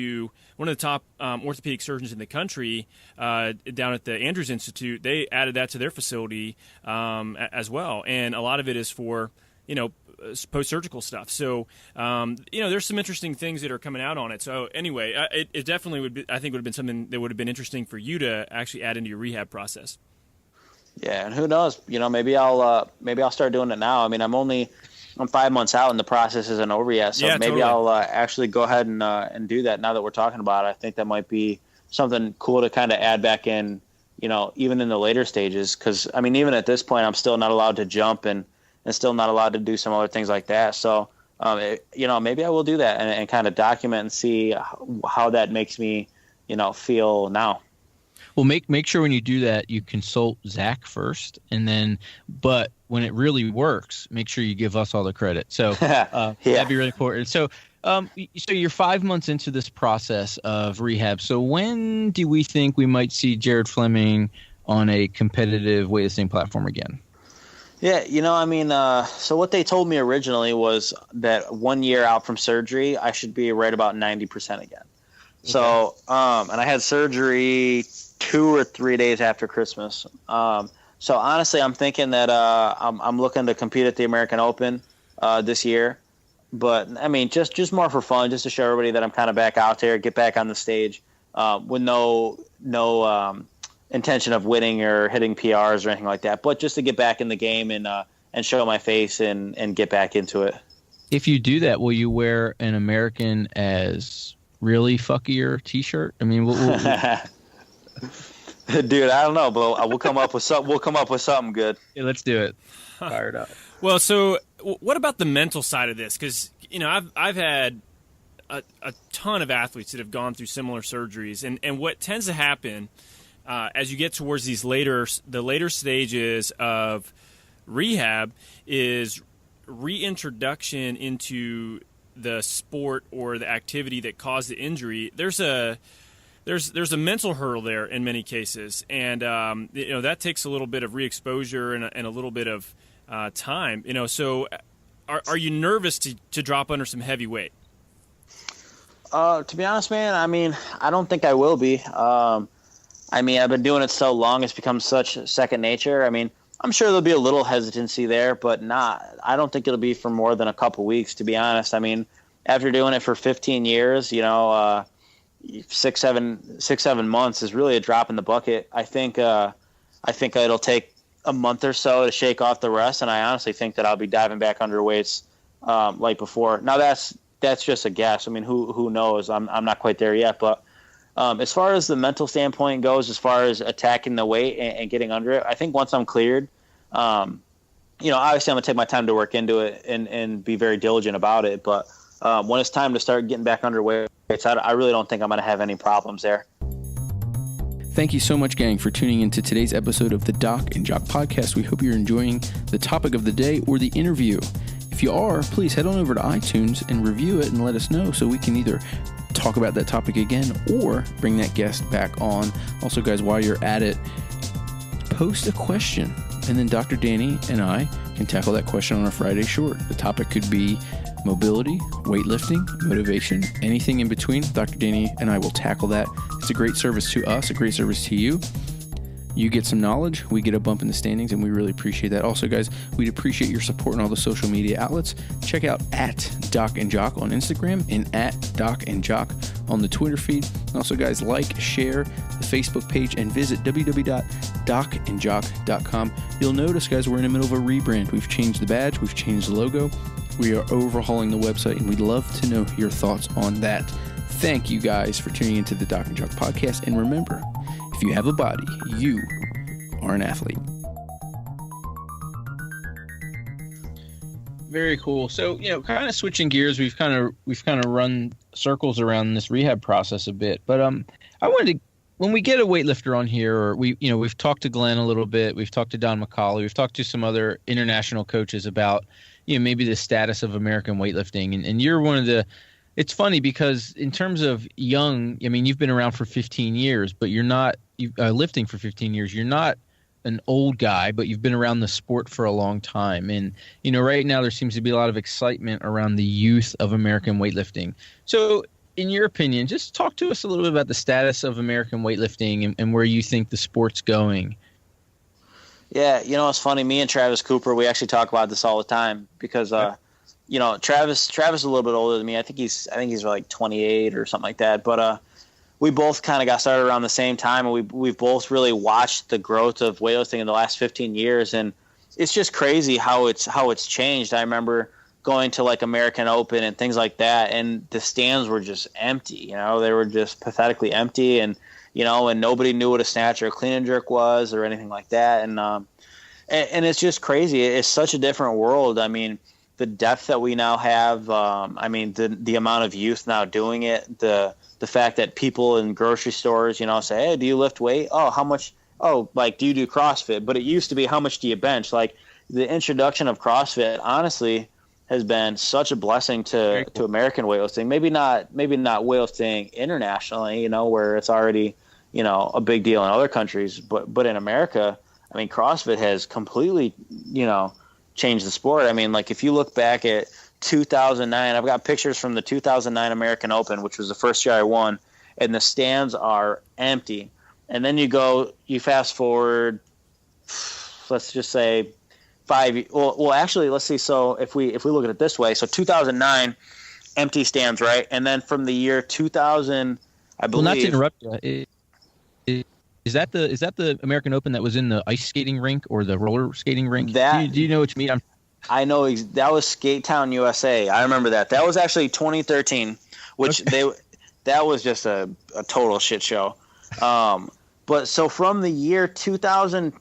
one of the top orthopedic surgeons in the country down at the Andrews Institute. They added that to their facility as well, and a lot of it is for post-surgical stuff. So, there's some interesting things that are coming out on it. So anyway, it definitely would be, I think would have been something that would have been interesting for you to actually add into your rehab process. Yeah, and who knows? Maybe I'll start doing it now. I mean, I'm 5 months out and the process isn't over yet, so maybe totally. I'll actually go ahead and do that now that we're talking about it. I think that might be something cool to kind of add back in, even in the later stages, because I mean, even at this point, I'm still not allowed to jump and still not allowed to do some other things like that. So, maybe I will do that and kind of document and see how that makes me, feel now. Well, make sure when you do that, you consult Zach first, but when it really works, make sure you give us all the credit. So that'd be really important. So you're 5 months into this process of rehab. So when do we think we might see Jared Fleming on a competitive weightlifting platform again? Yeah, so what they told me originally was that 1 year out from surgery, I should be right about 90% again. Okay. So, and I had surgery 2 or 3 days after Christmas. So honestly, I'm thinking that I'm looking to compete at the American Open this year. But I mean, just more for fun, just to show everybody that I'm kind of back out there, get back on the stage with no intention of winning or hitting PRs or anything like that. But just to get back in the game and show my face and get back into it. If you do that, will you wear an American as really fuckier T-shirt? I mean, we'll dude, I don't know, but we'll come up with something. We'll come up with something good. Yeah, let's do it. Fired up. Well, so what about the mental side of this? Because I've had a ton of athletes that have gone through similar surgeries, and what tends to happen as you get towards the later stages of rehab is reintroduction into the sport or the activity that caused the injury. There's a mental hurdle there in many cases, and that takes a little bit of re-exposure and a little bit of time. So are you nervous to drop under some heavy weight? To be honest, man, I mean, I don't think I will be. I've been doing it so long; it's become such second nature. I mean, I'm sure there'll be a little hesitancy there, but I don't think it'll be for more than a couple weeks, to be honest. I mean, after doing it for 15 years, 6-7 months is really a drop in the bucket. I think it'll take a month or so to shake off the rust, and I honestly think that I'll be diving back under weights like before. Now that's just a guess. I mean, who knows? I'm not quite there yet, but as far as the mental standpoint goes, as far as attacking the weight and getting under it, I think once I'm cleared, obviously I'm gonna take my time to work into it and be very diligent about it. But when it's time to start getting back under weights, I really don't think I'm gonna have any problems there. Thank you so much, gang, for tuning into today's episode of the Doc and Jock podcast. We hope you're enjoying the topic of the day or the interview. If you are, please head on over to iTunes and review it and let us know so we can either talk about that topic again or bring that guest back on. Also, guys, while you're at it, post a question, and then Dr. Danny and I can tackle that question on our Friday short. The topic could be mobility, weightlifting, motivation, anything in between. Dr. Danny and I will tackle that. It's a great service to us, a great service to you. You get some knowledge, we get a bump in the standings, and we really appreciate that. Also, guys, we'd appreciate your support on all the social media outlets. Check out @Doc and Jock on Instagram and @Doc and Jock on the Twitter feed. Also, guys, like, share the Facebook page, and visit www.docandjock.com. You'll notice, guys, we're in the middle of a rebrand. We've changed the badge, we've changed the logo. We are overhauling the website, and we'd love to know your thoughts on that. Thank you, guys, for tuning into the Doc and Jock podcast. And remember, if you have a body, you are an athlete. Very cool. So, kind of switching gears, we've kind of run circles around this rehab process a bit. But I wanted to, when we get a weightlifter on here, or we've talked to Glenn a little bit, we've talked to Don McCauley, we've talked to some other international coaches about maybe the status of American weightlifting, and you're one of the. It's funny because in terms of young, I mean, you've been around for 15 years, but you're not lifting for 15 years. You're not an old guy, but you've been around the sport for a long time. And, right now there seems to be a lot of excitement around the youth of American weightlifting. So in your opinion, just talk to us a little bit about the status of American weightlifting and where you think the sport's going. Yeah, it's funny. Me and Travis Cooper, we actually talk about this all the time because Travis is a little bit older than me. I think he's like 28 or something like that. But we both kind of got started around the same time, and we've both really watched the growth of weightlifting in the last 15 years, and it's just crazy how it's changed. I remember going to like American Open and things like that, and the stands were just empty. They were just pathetically empty, and and nobody knew what a snatch or a clean and jerk was or anything like that. And it's just crazy. It's such a different world. I mean, the depth that we now have. The amount of youth now doing it. The fact that people in grocery stores, say, "Hey, do you lift weight? Oh, how much? Oh, like, do you do CrossFit?" But it used to be, "How much do you bench?" Like, the introduction of CrossFit, honestly, has been such a blessing to American weightlifting. Maybe not weightlifting internationally, where it's already, a big deal in other countries. But in America, I mean, CrossFit has completely, changed the sport. I mean, like, if you look back at 2009, I've got pictures from the 2009 American Open, which was the first year I won, and the stands are empty. And then you fast forward, let's just say 5. Well, actually, let's see. So if we look at it this way, so 2009, empty stands, right? And then from the year 2000, I believe. Well, not to interrupt you, is that the American Open that was in the ice skating rink or the roller skating rink? Do you know what you mean? I know that was Skate Town, USA. I remember that. That was actually 2013, which that was just a total shit show. But so from the year 2000,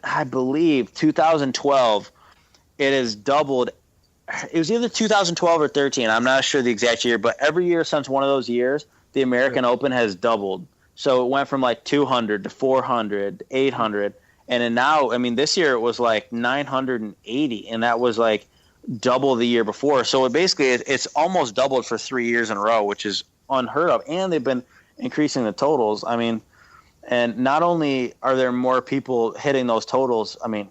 I believe 2012, it has doubled. It was either 2012 or 13. I'm not sure the exact year, but every year since one of those years, the American Open has doubled. So it went from like 200 to 400, 800. And then now, I mean, this year it was like 980, and that was like double the year before. So it's almost doubled for 3 years in a row, which is unheard of. And they've been increasing the totals. I mean, and not only are there more people hitting those totals, I mean,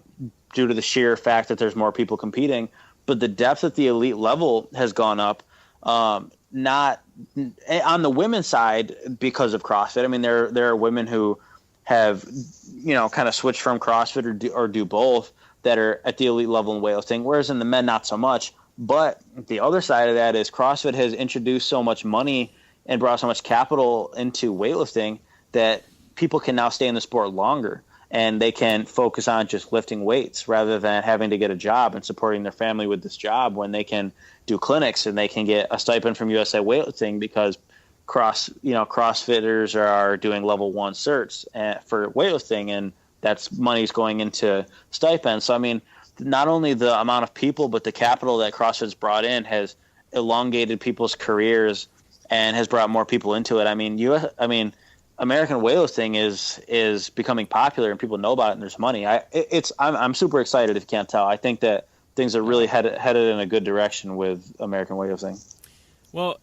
due to the sheer fact that there's more people competing, but the depth at the elite level has gone up. Not on the women's side because of CrossFit. I mean, there are women who have, kind of switched from CrossFit or do both that are at the elite level in weightlifting, whereas in the men, not so much. But the other side of that is CrossFit has introduced so much money and brought so much capital into weightlifting that people can now stay in the sport longer, and they can focus on just lifting weights rather than having to get a job and supporting their family with this job, when they can do clinics and they can get a stipend from USA Weightlifting because CrossFitters are doing level 1 certs for weightlifting, and that's money's going into stipends. So, I mean, not only the amount of people, but the capital that CrossFit's brought in has elongated people's careers and has brought more people into it. I mean, American weightlifting is becoming popular, and people know about it, and there's money. I'm super excited, if you can't tell. I think that things are really headed in a good direction with American weightlifting. Well,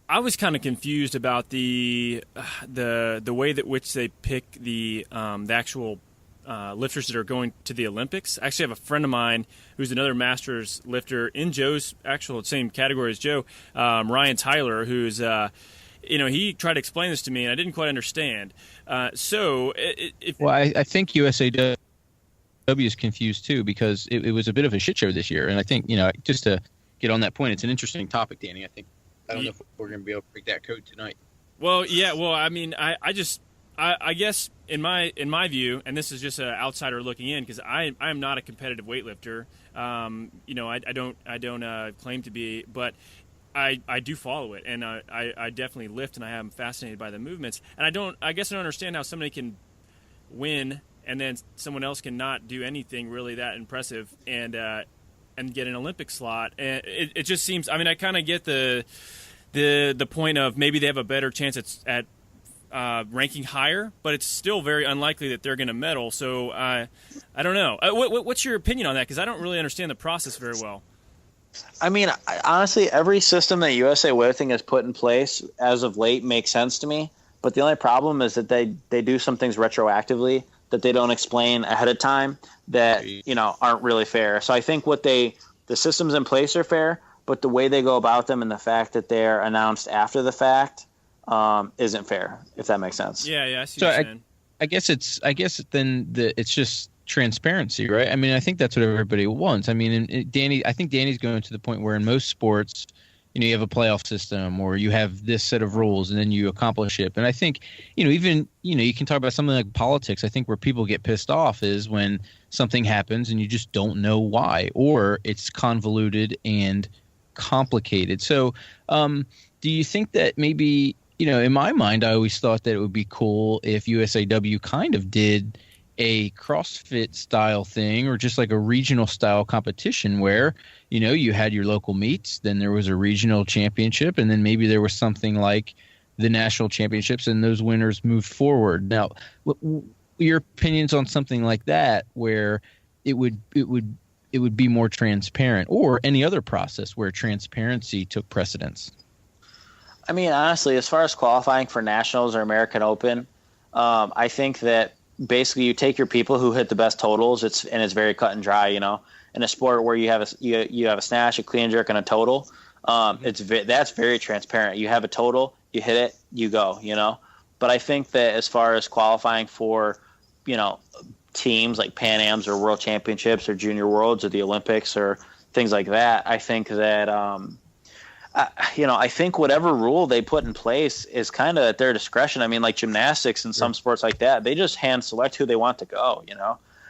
I was kind of confused about the way that which they pick the actual lifters that are going to the Olympics. I actually have a friend of mine who's another masters lifter in Joe's actual same category as Joe, Ryan Tyler, who's he tried to explain this to me, and I didn't quite understand. I think USAW is confused too, because it was a bit of a shit show this year. And I think, just to get on that point, it's an interesting topic, Danny. I don't know if we're going to be able to break that code tonight. Well, yeah. Well, I mean, I guess in my view, and this is just an outsider looking in, because I am not a competitive weightlifter. I don't claim to be, but I do follow it, and I definitely lift, and I am fascinated by the movements. And I guess I don't understand how somebody can win and then someone else can not do anything really that impressive and get an Olympic slot. And it just seems, I mean, I kind of get the point of maybe they have a better chance at ranking higher, but it's still very unlikely that they're going to medal. So I don't know. What's your opinion on that? Because I don't really understand the process very well. I mean, honestly, every system that USA Weightlifting has put in place as of late makes sense to me. But the only problem is that they do some things retroactively that they don't explain ahead of time that, aren't really fair. So I think the systems in place are fair, but the way they go about them and the fact that they're announced after the fact isn't fair, if that makes sense. Yeah, I see what you're saying. I guess then it's just transparency, right? I mean, I think that's what everybody wants. I mean, I think Danny's going to the point where in most sports, you have a playoff system or you have this set of rules and then you accomplish it. And I think, even, you can talk about something like politics. I think where people get pissed off is when something happens and you just don't know why, or it's convoluted and complicated. So do you think that maybe, in my mind, I always thought that it would be cool if USAW kind of did a CrossFit style thing or just like a regional style competition where, you had your local meets, then there was a regional championship, and then maybe there was something like the national championships and those winners moved forward. Now, your opinions on something like that where it would be more transparent, or any other process where transparency took precedence? I mean, honestly, as far as qualifying for nationals or American Open, I think that basically you take your people who hit the best totals. It's very cut and dry. In a sport where you have a snatch, a clean and jerk, and a total, that's very transparent. You have a total, you hit it, you go. But I think that as far as qualifying for, teams like Pan Ams or World Championships or Junior Worlds or the Olympics or things like that, I think that I think whatever rule they put in place is kind of at their discretion. I mean, like gymnastics and some sports like that, they just hand select who they want to go,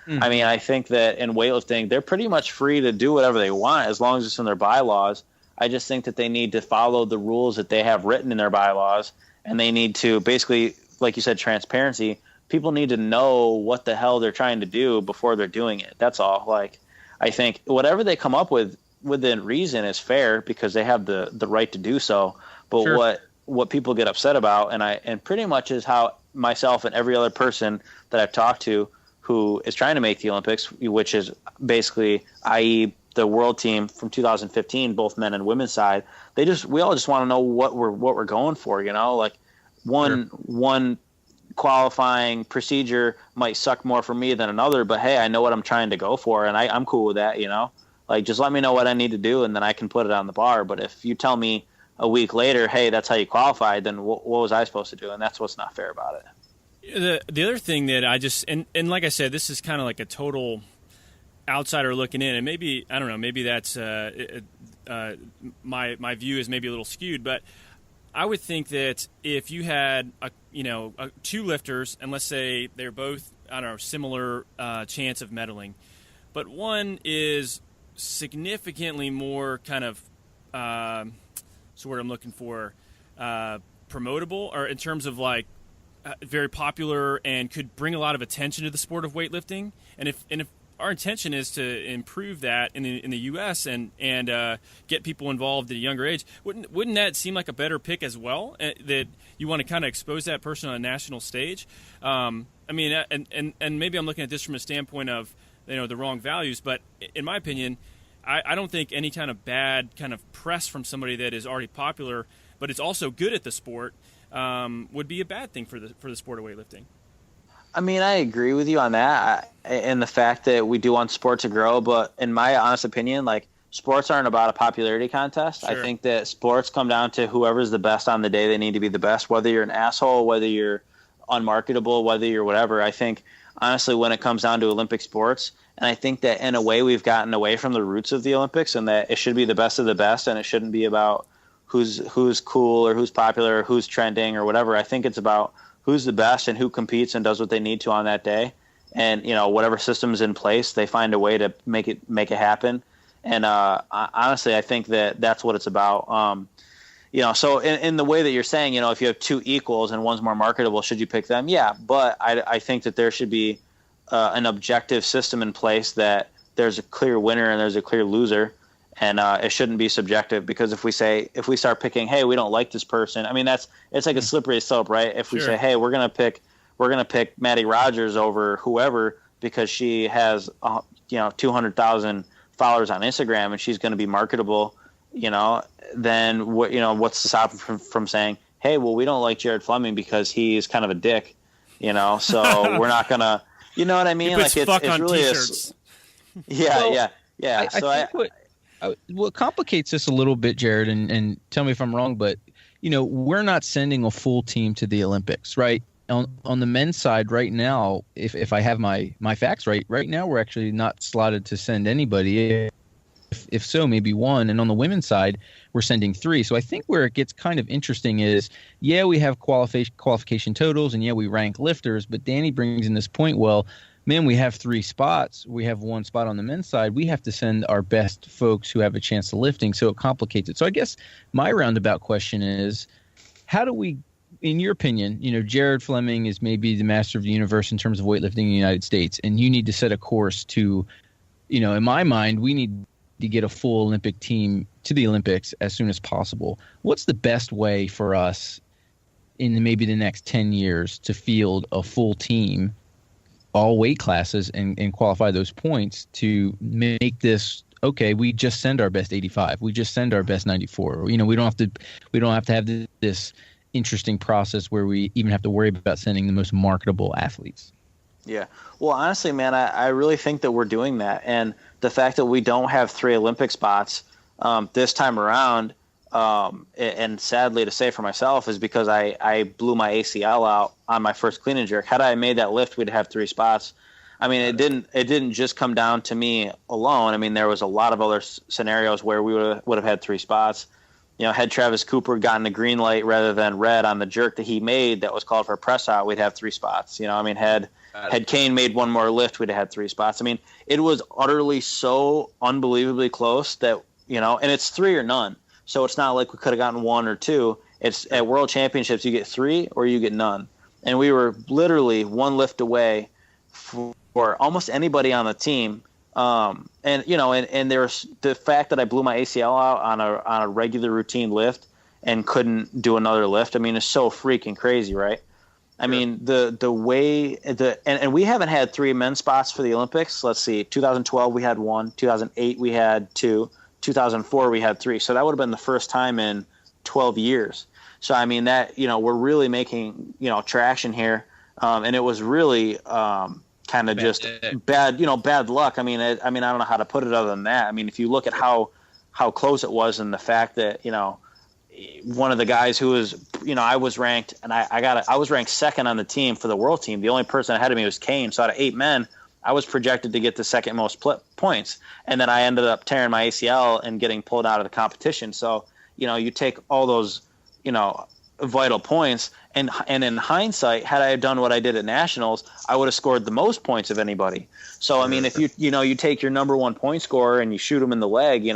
Mm-hmm. I mean, I think that in weightlifting, they're pretty much free to do whatever they want as long as it's in their bylaws. I just think that they need to follow the rules that they have written in their bylaws, and they need to basically, like you said, transparency. People need to know what the hell they're trying to do before they're doing it. That's all. Like, I think whatever they come up with within reason is fair because they have the right to do so. But sure. What people get upset about, and pretty much is how myself and every other person that I've talked to who is trying to make the Olympics, which is basically, i.e. the world team from 2015, both men and women's side, we all just want to know what we're going for, like one qualifying procedure might suck more for me than another, but hey, I know what I'm trying to go for, and I'm cool with that, Like, just let me know what I need to do, and then I can put it on the bar. But if you tell me a week later, hey, that's how you qualified, then what was I supposed to do? And that's what's not fair about it. The other thing that I just and like I said, this is kind of like a total outsider looking in, and maybe I don't know, maybe that's my view is maybe a little skewed, but I would think that if you had two lifters, and let's say they're both similar chance of medaling, but one is significantly more kind of so what I'm looking for promotable, or in terms of like very popular and could bring a lot of attention to the sport of weightlifting, and if our intention is to improve that in the U.S. and get people involved at a younger age, wouldn't that seem like a better pick as well? That you want to kind of expose that person on a national stage. I mean, and maybe I'm looking at this from a standpoint of the wrong values, but in my opinion, I don't think any kind of bad kind of press from somebody that is already popular, but it's also good at the sport, would be a bad thing for the sport of weightlifting. I mean, I agree with you on that, and the fact that we do want sport to grow. But in my honest opinion, like, sports aren't about a popularity contest. Sure. I think that sports come down to whoever's the best on the day. They need to be the best, whether you're an asshole, whether you're unmarketable, whether you're whatever. I think, honestly, when it comes down to Olympic sports, and I think that in a way we've gotten away from the roots of the Olympics, and that it should be the best of the best, and it shouldn't be about who's cool or who's popular or who's trending or whatever. I think it's about who's the best and who competes and does what they need to on that day. And, whatever system's in place, they find a way to make it happen. And honestly, I think that that's what it's about. So in the way that you're saying, if you have two equals and one's more marketable, should you pick them? Yeah, but I think that there should be an objective system in place that there's a clear winner and there's a clear loser. And it shouldn't be subjective, because if we start picking, hey, we don't like this person, I mean, it's like a slippery slope, right? If we say, hey, we're gonna pick Maddie Rogers over whoever because she has 200,000 followers on Instagram and she's going to be marketable, then what's to stop from saying, hey, well, we don't like Jared Fleming because he's kind of a dick, so we're not gonna, you know what I mean? Like it's really t-shirts. Yeah. What complicates this a little bit, Jared, and tell me if I'm wrong, but we're not sending a full team to the Olympics, right? on the men's side right now, if I have my facts right now we're actually not slotted to send anybody. If so, maybe one. And on the women's side, we're sending 3. So I think where it gets kind of interesting is, yeah, we have qualification totals, and yeah, we rank lifters. But Danny brings in this point, well, man, we have 3 spots. We have 1 spot on the men's side. We have to send our best folks who have a chance to lifting, so it complicates it. So I guess my roundabout question is, how do we, in your opinion, Jared Fleming is maybe the master of the universe in terms of weightlifting in the United States, and you need to set a course to, in my mind, we need to get a full Olympic team to the Olympics as soon as possible. What's the best way for us in maybe the next 10 years to field a full team, all weight classes, and qualify those points to make this, okay, we just send our best 85. We just send our best 94. We don't have to have this interesting process where we even have to worry about sending the most marketable athletes. Yeah. Well, honestly, man, I really think that we're doing that. And the fact that we don't have 3 Olympic spots this time around, and sadly to say for myself, is because I blew my ACL out on my first clean and jerk. Had I made that lift, we'd have 3 spots. I mean, it didn't just come down to me alone. I mean, there was a lot of other scenarios where we would have had 3 spots. Had Travis Cooper gotten a green light rather than red on the jerk that he made that was called for a press out, we'd have 3 spots. Had Kane made 1 more lift, we'd have had 3 spots. I mean, it was utterly so unbelievably close that, and it's 3 or none. So it's not like we could have gotten 1 or 2. It's at World Championships, you get 3 or you get none. And we were literally 1 lift away for almost anybody on the team. And there's the fact that I blew my ACL out on a regular routine lift and couldn't do another lift. I mean, it's so freaking crazy, right? I mean, the way and we haven't had 3 men's spots for the Olympics. Let's see, 2012 we had 1, 2008 we had 2, 2004 we had 3. So that would have been the first time in 12 years. So I mean that we're really making traction here, and it was really kind of just bad luck. I mean I don't know how to put it other than that. I mean, if you look at how close it was, and the fact that one of the guys who was, I was ranked, and I was ranked 2nd on the team for the world team. The only person ahead of me was Kane. So out of 8 men, I was projected to get the 2nd most points. And then I ended up tearing my ACL and getting pulled out of the competition. So, you take all those, vital points, and in hindsight, had I done what I did at nationals, I would have scored the most points of anybody. So, I mean, if you take your number 1 point scorer and you shoot him in the leg,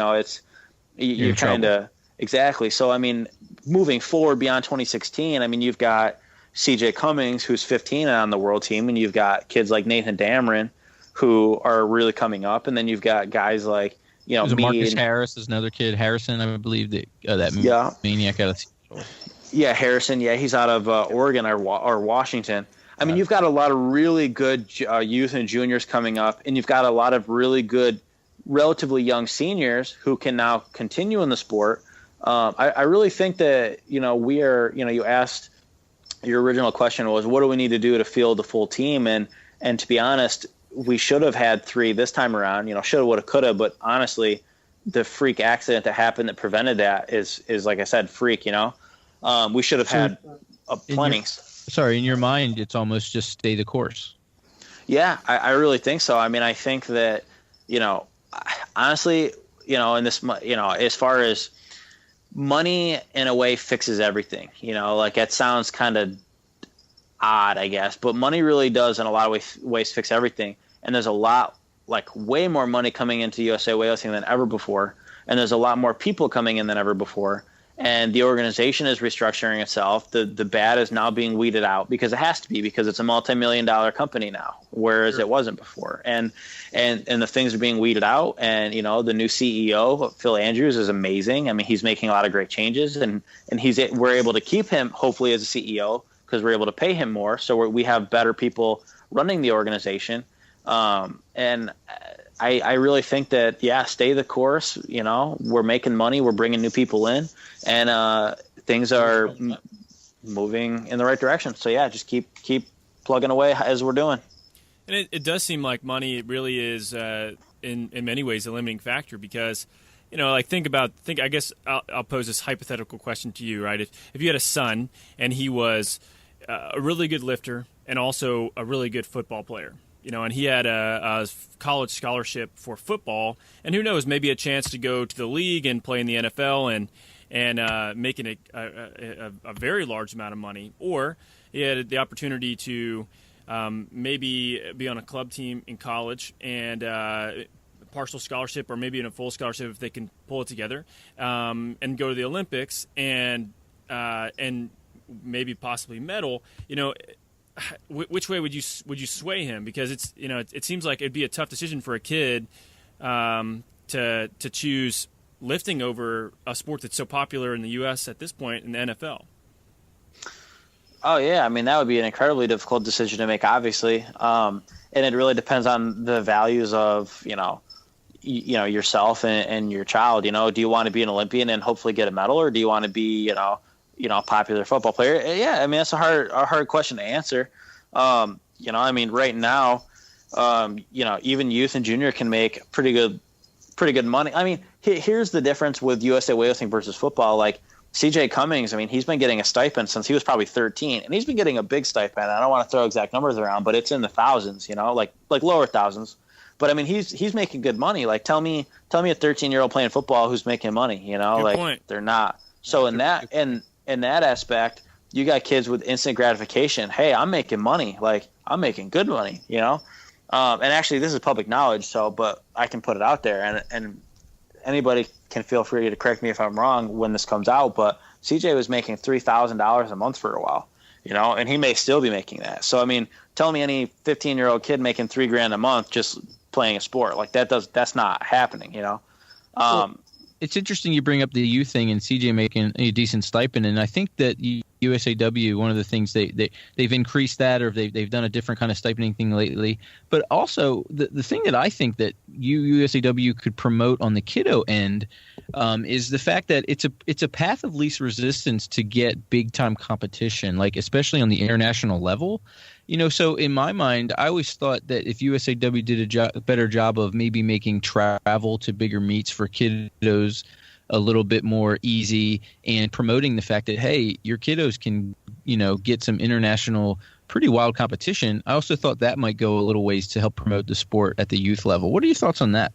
you're kind of. Exactly. So, I mean, moving forward beyond 2016, I mean, you've got CJ Cummings, who's 15 on the world team, and you've got kids like Nathan Dameron, who are really coming up, and then you've got guys like, me. Marcus Harris is another kid. Harrison, I believe, that maniac out of Seattle. Yeah, Harrison. Yeah, he's out of Oregon or Washington. I mean, you've got a lot of really good youth and juniors coming up, and you've got a lot of really good, relatively young seniors who can now continue in the sport. I really think that, we are, you asked, your original question was, what do we need to do to field the full team? And to be honest, we should have had 3 this time around, shoulda, woulda, coulda. But honestly, the freak accident that happened that prevented that is like I said, freak, we should have had plenty. In your mind, it's almost just stay the course. Yeah, I really think so. I mean, I think that, honestly, in this, as far as money in a way fixes everything, like it sounds kind of odd, I guess, but money really does in a lot of ways fix everything. And there's a lot, like way more money coming into USA weightlifting than ever before. And there's a lot more people coming in than ever before. And the organization is restructuring itself. The bad is now being weeded out because it has to be, because it's a multi-million-dollar company now, whereas it wasn't before. And the things are being weeded out. And the new CEO, Phil Andrews, is amazing. I mean, he's making a lot of great changes, and we're able to keep him hopefully as a CEO because we're able to pay him more. So we have better people running the organization. And I really think that, stay the course. We're making money, we're bringing new people in, and things are moving in the right direction. So just keep plugging away as we're doing. And it does seem like money really is in many ways a limiting factor, because I guess I'll pose this hypothetical question to you, right? If you had a son and he was a really good lifter and also a really good football player. And he had a college scholarship for football, and who knows, maybe a chance to go to the league and play in the NFL and making a very large amount of money. Or he had the opportunity to maybe be on a club team in college and partial scholarship, or maybe in a full scholarship if they can pull it together, and go to the Olympics and maybe possibly medal. Which way would you sway him? Because it seems like it'd be a tough decision for a kid to choose lifting over a sport that's so popular in the U.S. at this point in the NFL. Oh yeah, I mean that would be an incredibly difficult decision to make, obviously, and it really depends on the values of yourself and your child. Do you want to be an Olympian and hopefully get a medal, or do you want to be a popular football player? Yeah, I mean that's a hard question to answer. I mean right now, even youth and junior can make pretty good money. I mean, here's the difference with USA weightlifting versus football. Like CJ Cummings, I mean, he's been getting a stipend since he was probably 13, and he's been getting a big stipend. I don't want to throw exact numbers around, but it's in the thousands, like lower thousands. But I mean, he's making good money. Like tell me a 13-year-old playing football who's making money, Good point. They're not. So in that aspect, you got kids with instant gratification. Hey, I'm making money. Like I'm making good money, And actually this is public knowledge, but I can put it out there, and anybody can feel free to correct me if I'm wrong when this comes out, but CJ was making $3,000 a month for a while, and he may still be making that. So, I mean, tell me any 15-year-old kid making $3,000 a month just playing a sport like that's not happening, Well, it's interesting you bring up the youth thing and CJ making a decent stipend, and I think that USAW, one of the things they've increased that, or they've done a different kind of stipending thing lately. But also the thing that I think that USAW could promote on the kiddo end is the fact that it's a path of least resistance to get big time competition, like especially on the international level. So in my mind, I always thought that if USAW did a better job of maybe making travel to bigger meets for kiddos a little bit more easy, and promoting the fact that, hey, your kiddos can, get some international pretty wild competition, I also thought that might go a little ways to help promote the sport at the youth level. What are your thoughts on that?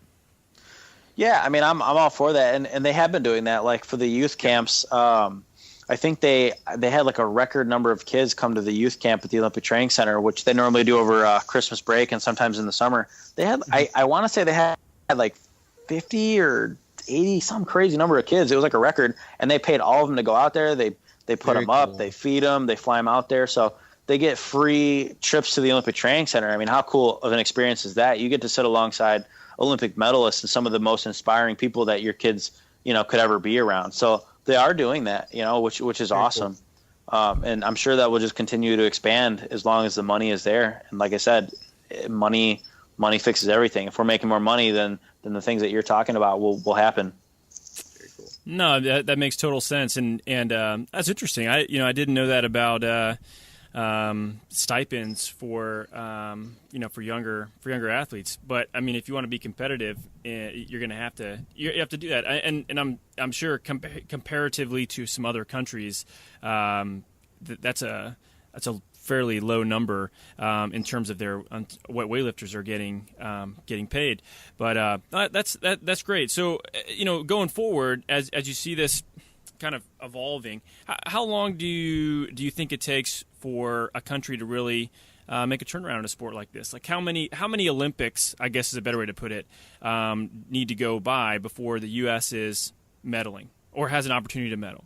Yeah, I mean, I'm all for that, and they have been doing that. Like for the youth camps, I think they had like a record number of kids come to the youth camp at the Olympic Training Center, which they normally do over Christmas break and sometimes in the summer. They had, I want to say they had like 50 or 80, some crazy number of kids. It was like a record, and they paid all of them to go out there. They put them up, they feed them, they fly them out there. So they get free trips to the Olympic Training Center. I mean, how cool of an experience is that? You get to sit alongside Olympic medalists and some of the most inspiring people that your kids, could ever be around. So they are doing that, which is awesome. Cool. And I'm sure that will just continue to expand as long as the money is there. And like I said, money fixes everything. If we're making more money, then the things that you're talking about will happen. Very cool. No, that makes total sense, and that's interesting. I didn't know that about stipends for for younger athletes. But I mean, if you want to be competitive, you're going to have to do that. And I'm sure comparatively to some other countries, that's a fairly low number in terms of what weightlifters are getting paid. But that's great. So going forward, as you see this kind of evolving, how long do you think it takes for a country to really make a turnaround in a sport like this? Like how many Olympics, I guess is a better way to put it, need to go by before the U.S. is medaling or has an opportunity to medal?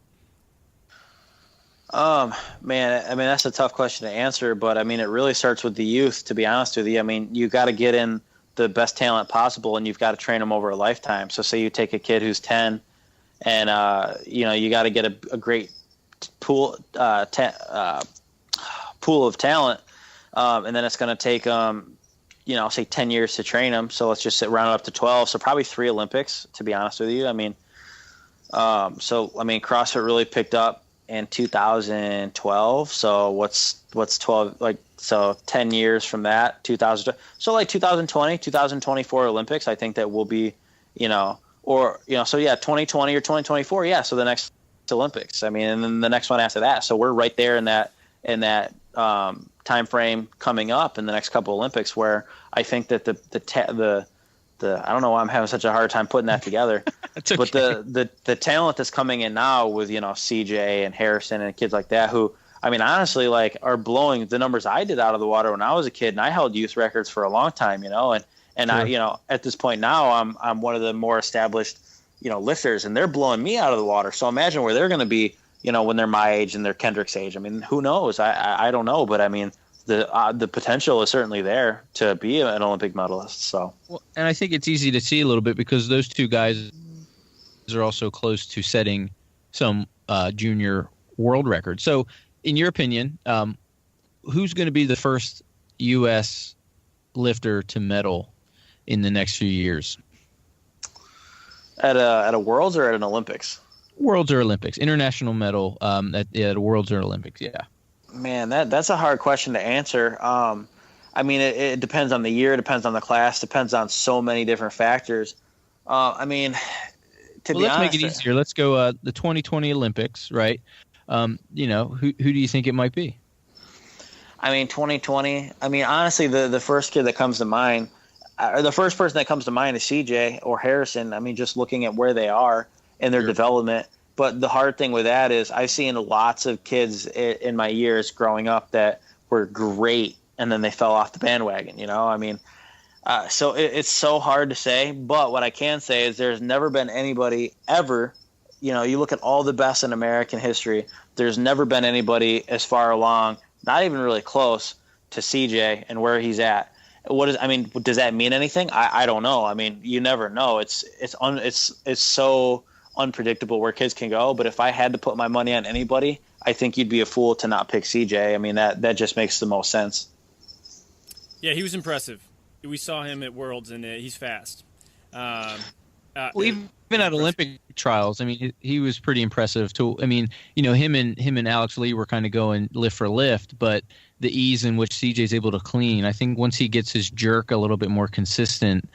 Man, I mean, that's a tough question to answer, but I mean, it really starts with the youth, to be honest with you. I mean, you got to get in the best talent possible, and you've got to train them over a lifetime. So say you take a kid who's 10 and, you got to get a great pool of talent. And then it's going to take, say 10 years to train them. So let's just round it up to 12. So probably 3 Olympics, to be honest with you. I mean, CrossFit really picked up in 2012. So what's 12, like, so 10 years from that, 2000. So like 2020, 2024 Olympics, I think that will be, so yeah, 2020 or 2024. Yeah. So the next Olympics, I mean, and then the next one after that. So we're right there in that in that time frame coming up in the next couple Olympics, where I think that the I don't know why I'm having such a hard time putting that together. Okay. But the talent that's coming in now with, CJ and Harrison and kids like that, who, I mean, honestly, like, are blowing the numbers I did out of the water when I was a kid, and I held youth records for a long time, and Sure. I, at this point now, I'm one of the more established, lifters, and they're blowing me out of the water. So imagine where they're going to be, when they're my age and they're Kendrick's age. I mean, who knows? I don't know, but I mean, the potential is certainly there to be an Olympic medalist. So, well, and I think it's easy to see a little bit because those two guys are also close to setting some junior world records. So, in your opinion, who's going to be the first U.S. lifter to medal in the next few years? At a Worlds or at an Olympics? Worlds or Olympics, international medal at Worlds or Olympics. Yeah. Man, that's a hard question to answer. I mean, it depends on the year, it depends on the class, depends on so many different factors. I mean, to be honest, let's make it easier. Let's go the 2020 Olympics, right? Who do you think it might be? I mean, 2020. I mean, honestly, the first kid that comes to mind, or the first person that comes to mind is CJ or Harrison. I mean, just looking at where they are in their development. But the hard thing with that is I've seen lots of kids in my years growing up that were great, and then they fell off the bandwagon, I mean, so it's so hard to say. But what I can say is there's never been anybody ever, you look at all the best in American history, there's never been anybody as far along, not even really close to CJ and where he's at. Does that mean anything? I don't know. I mean, you never know. It's so unpredictable where kids can go. But if I had to put my money on anybody, I think you'd be a fool to not pick CJ. I mean, that just makes the most sense. Yeah, he was impressive. We saw him at Worlds, and he's fast. Even at Olympic trials, I mean, he was pretty impressive too. I mean, him and Alex Lee were kind of going lift for lift, but the ease in which CJ's able to clean, I think once he gets his jerk a little bit more consistent,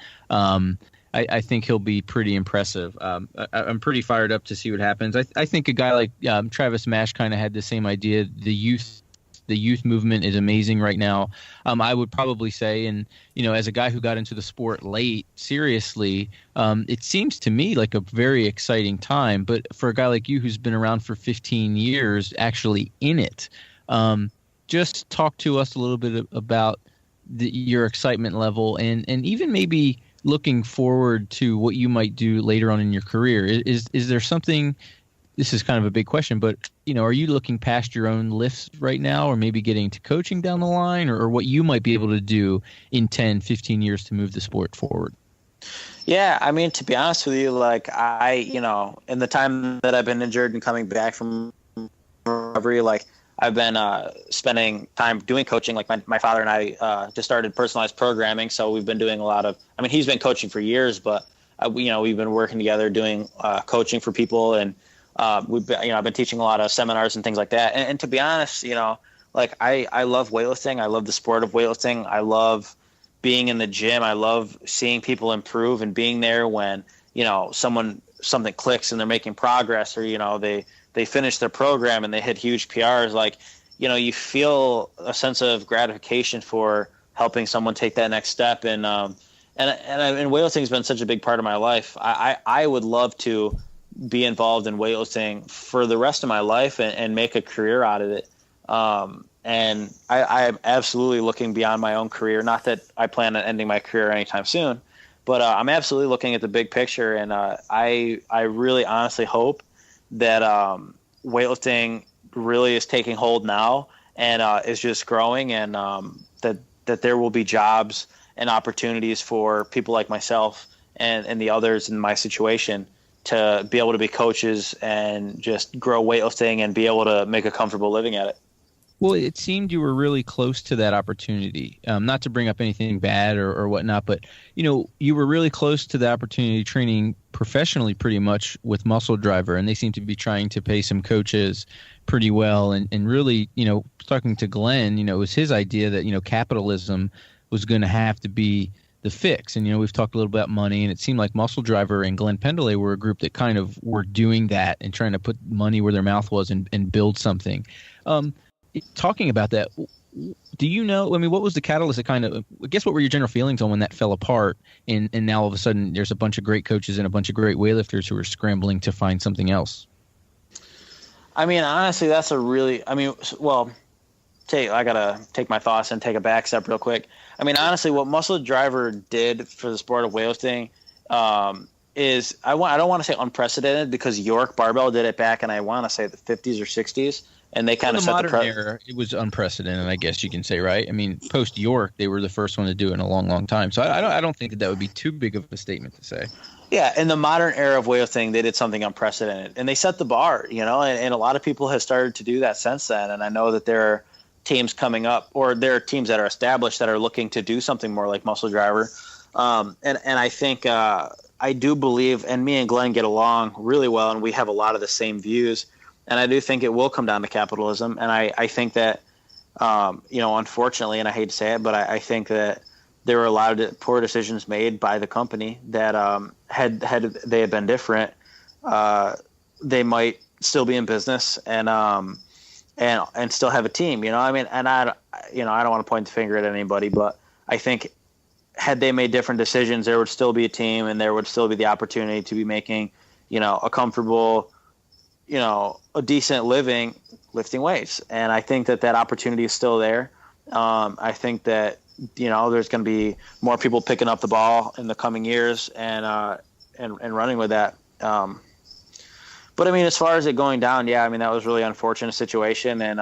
I think he'll be pretty impressive. I'm pretty fired up to see what happens. I think a guy like Travis Mash kind of had the same idea. The youth movement is amazing right now. I would probably say, and as a guy who got into the sport late, seriously, it seems to me like a very exciting time. But for a guy like you who's been around for 15 years, actually in it, just talk to us a little bit about your excitement level and even maybe looking forward to what you might do later on in your career. Is there something? This is kind of a big question, but are you looking past your own lifts right now, or maybe getting to coaching down the line, or what you might be able to do in 10, 15 years to move the sport forward? Yeah, I mean, to be honest with you, like in the time that I've been injured and coming back from recovery, like I've been spending time doing coaching. Like my father and I just started personalized programming, so we've been doing a lot of. I mean, he's been coaching for years, but we've been working together doing coaching for people, and I've been teaching a lot of seminars and things like that. And to be honest, like I love weightlifting. I love the sport of weightlifting. I love being in the gym. I love seeing people improve and being there when something clicks and they're making progress, or they finish their program and they hit huge PRs. Like, you feel a sense of gratification for helping someone take that next step. And weightlifting has been such a big part of my life. I would love to be involved in weightlifting for the rest of my life and make a career out of it. And I am absolutely looking beyond my own career. Not that I plan on ending my career anytime soon, but I'm absolutely looking at the big picture. And I really honestly hope that weightlifting really is taking hold now and is just growing, and that there will be jobs and opportunities for people like myself and the others in my situation to be able to be coaches and just grow weightlifting and be able to make a comfortable living at it. Well, it seemed you were really close to that opportunity. Not to bring up anything bad or whatnot, but you were really close to the opportunity training professionally, pretty much with Muscle Driver, and they seem to be trying to pay some coaches pretty well. And really, talking to Glenn, it was his idea that capitalism was going to have to be the fix. And we've talked a little about money, and it seemed like Muscle Driver and Glenn Pendelay were a group that kind of were doing that and trying to put money where their mouth was and build something. talking about that, do you know? I mean, what was the catalyst that kind of? I guess what were your general feelings on when that fell apart, and now all of a sudden there's a bunch of great coaches and a bunch of great weightlifters who are scrambling to find something else. I mean, honestly, that's a really. I mean, well, I gotta take my thoughts and take a back step real quick. I mean, honestly, what Muscle Driver did for the sport of weightlifting is I don't want to say unprecedented, because York Barbell did it back in, I want to say, the 50s or 60s, and they kind of set the modern era. It was unprecedented, I guess you can say, right? I mean, post York, they were the first one to do it in a long, long time. So I don't think that would be too big of a statement to say. Yeah, in the modern era of weightlifting, they did something unprecedented, and they set the bar, and a lot of people have started to do that since then. And I know that there are teams coming up, or there are teams that are established that are looking to do something more like Muscle Driver. And I think I do believe, and me and Glenn get along really well, and we have a lot of the same views. And I do think it will come down to capitalism. And I think that, unfortunately, and I hate to say it, but I think that there were a lot of poor decisions made by the company that had they had been different, they might still be in business and still have a team. I mean, and I don't want to point the finger at anybody, but I think had they made different decisions, there would still be a team, and there would still be the opportunity to be making, a comfortable, a decent living lifting weights. And I think that opportunity is still there. I think that, there's going to be more people picking up the ball in the coming years and running with that. But I mean, as far as it going down, yeah, I mean, that was really unfortunate situation. And,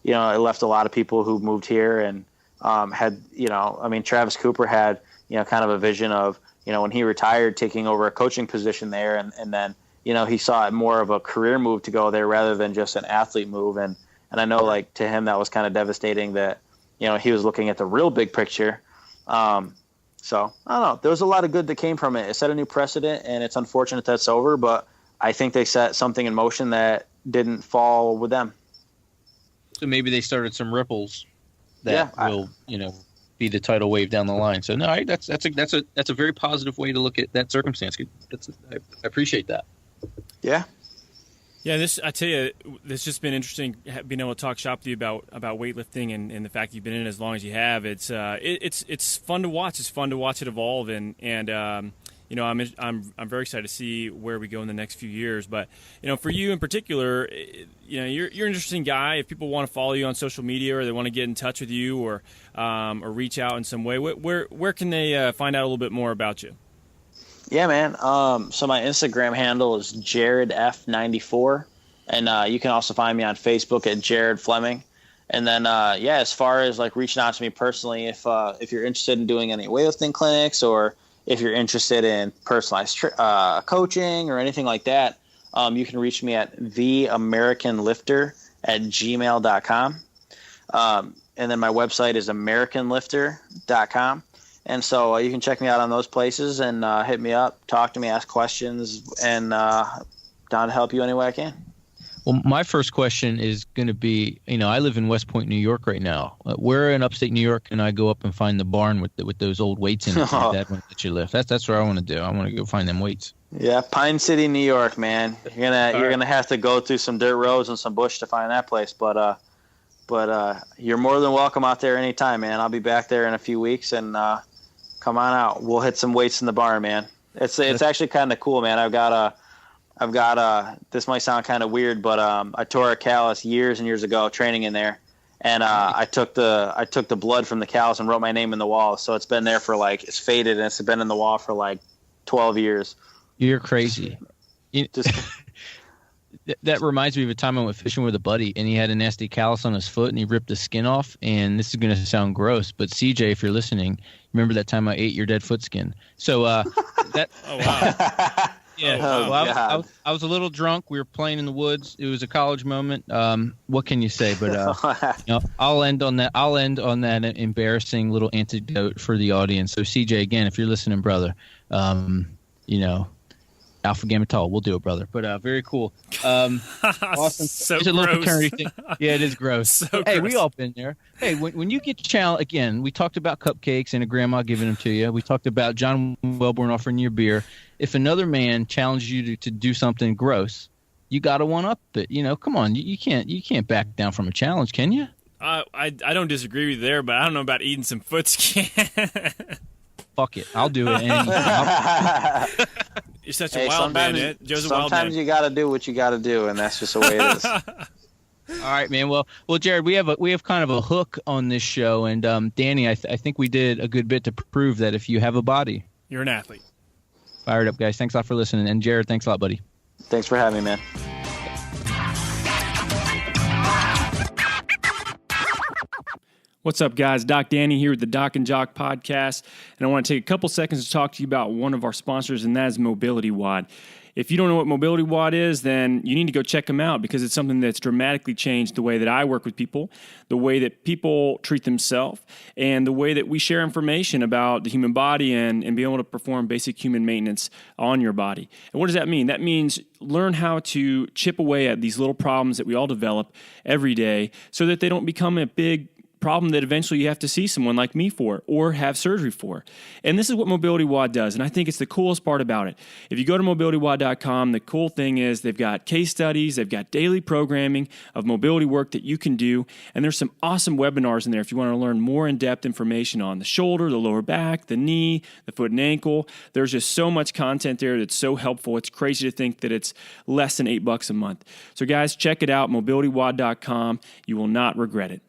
it left a lot of people who moved here and had, I mean, Travis Cooper had, kind of a vision of, when he retired, taking over a coaching position there. And then, he saw it more of a career move to go there rather than just an athlete move. And I know, like, to him, that was kind of devastating that, he was looking at the real big picture. So I don't know. There was a lot of good that came from it. It set a new precedent, and it's unfortunate that's over, but I think they set something in motion that didn't fall with them. So maybe they started some ripples that will, be the tidal wave down the line. So no, that's a very positive way to look at that circumstance. I appreciate that. Yeah. Yeah, I tell you, it's just been interesting being able to talk shop with you about weightlifting and the fact you've been in it as long as you have. It's fun to watch. It's fun to watch it evolve, and I'm very excited to see where we go in the next few years. But for you in particular, you're an interesting guy. If people want to follow you on social media or they want to get in touch with you or reach out in some way, where can they find out a little bit more about you? Yeah, man. So my Instagram handle is JaredF94, and you can also find me on Facebook at Jared Fleming. And then, as far as like reaching out to me personally, if you're interested in doing any weightlifting clinics, or if you're interested in personalized coaching or anything like that, you can reach me at theamericanlifter@gmail.com. And then my website is americanlifter.com. And so you can check me out on those places and hit me up, talk to me, ask questions, and down to help you any way I can. Well, my first question is going to be, I live in West Point, New York right now. Where in upstate New York can I go up and find the barn with those old weights in it that one that you lift? That's where I want to do. I want to go find them weights. Yeah, Pine City, New York, man. You're gonna have to go through some dirt roads and some bush to find that place, but you're more than welcome out there anytime, man. I'll be back there in a few weeks, and come on out. We'll hit some weights in the barn, man. It's actually kind of cool, man. I've got this might sound kind of weird, but I tore a callus years and years ago training in there, and I took the blood from the callus and wrote my name in the wall. So it's been there for it's faded, and it's been in the wall for 12 years. You're crazy. That reminds me of a time I went fishing with a buddy, and he had a nasty callus on his foot, and he ripped the skin off. And this is going to sound gross, but CJ, if you're listening, remember that time I ate your dead foot skin? So that. Oh wow. Yeah, well, I was a little drunk. We were playing in the woods. It was a college moment. What can you say? But I'll end on that. I'll end on that embarrassing little anecdote for the audience. So CJ, again, if you're listening, brother, Alpha Gamma Tau, we'll do it, brother. But very cool. Awesome. So it's a little paternity thing. Yeah, it is gross. So hey, gross. We all been there. Hey, when you get challenged again, we talked about cupcakes and a grandma giving them to you. We talked about John Welborn offering you a beer. If another man challenges you to do something gross, you got to one up it. Come on, you can't back down from a challenge, can you? I don't disagree with you there, but I don't know about eating some foot skin. Fuck it, I'll do it. You're such a wild man, Ed. Joe's a wild man. Sometimes you got to do what you got to do, and that's just the way it is. All right, man. Well, Jared, we have kind of a hook on this show, and Danny, I think we did a good bit to prove that if you have a body, you're an athlete. Fired up, guys. Thanks a lot for listening, and Jared, thanks a lot, buddy. Thanks for having me, man. What's up, guys? Doc Danny here with the Doc and Jock podcast, and I want to take a couple seconds to talk to you about one of our sponsors, and that is Mobility WOD. If you don't know what Mobility WOD is, then you need to go check them out because it's something that's dramatically changed the way that I work with people, the way that people treat themselves, and the way that we share information about the human body and be able to perform basic human maintenance on your body. And what does that mean? That means learn how to chip away at these little problems that we all develop every day so that they don't become a big problem that eventually you have to see someone like me for or have surgery for. And this is what Mobility WOD does, and I think it's the coolest part about it. If you go to mobilitywod.com, the cool thing is they've got case studies, they've got daily programming of mobility work that you can do, and there's some awesome webinars in there if you want to learn more in-depth information on the shoulder, the lower back, the knee, the foot and ankle. There's just so much content there that's so helpful. It's crazy to think that it's less than $8 a month. So guys, check it out, mobilitywod.com. You will not regret it.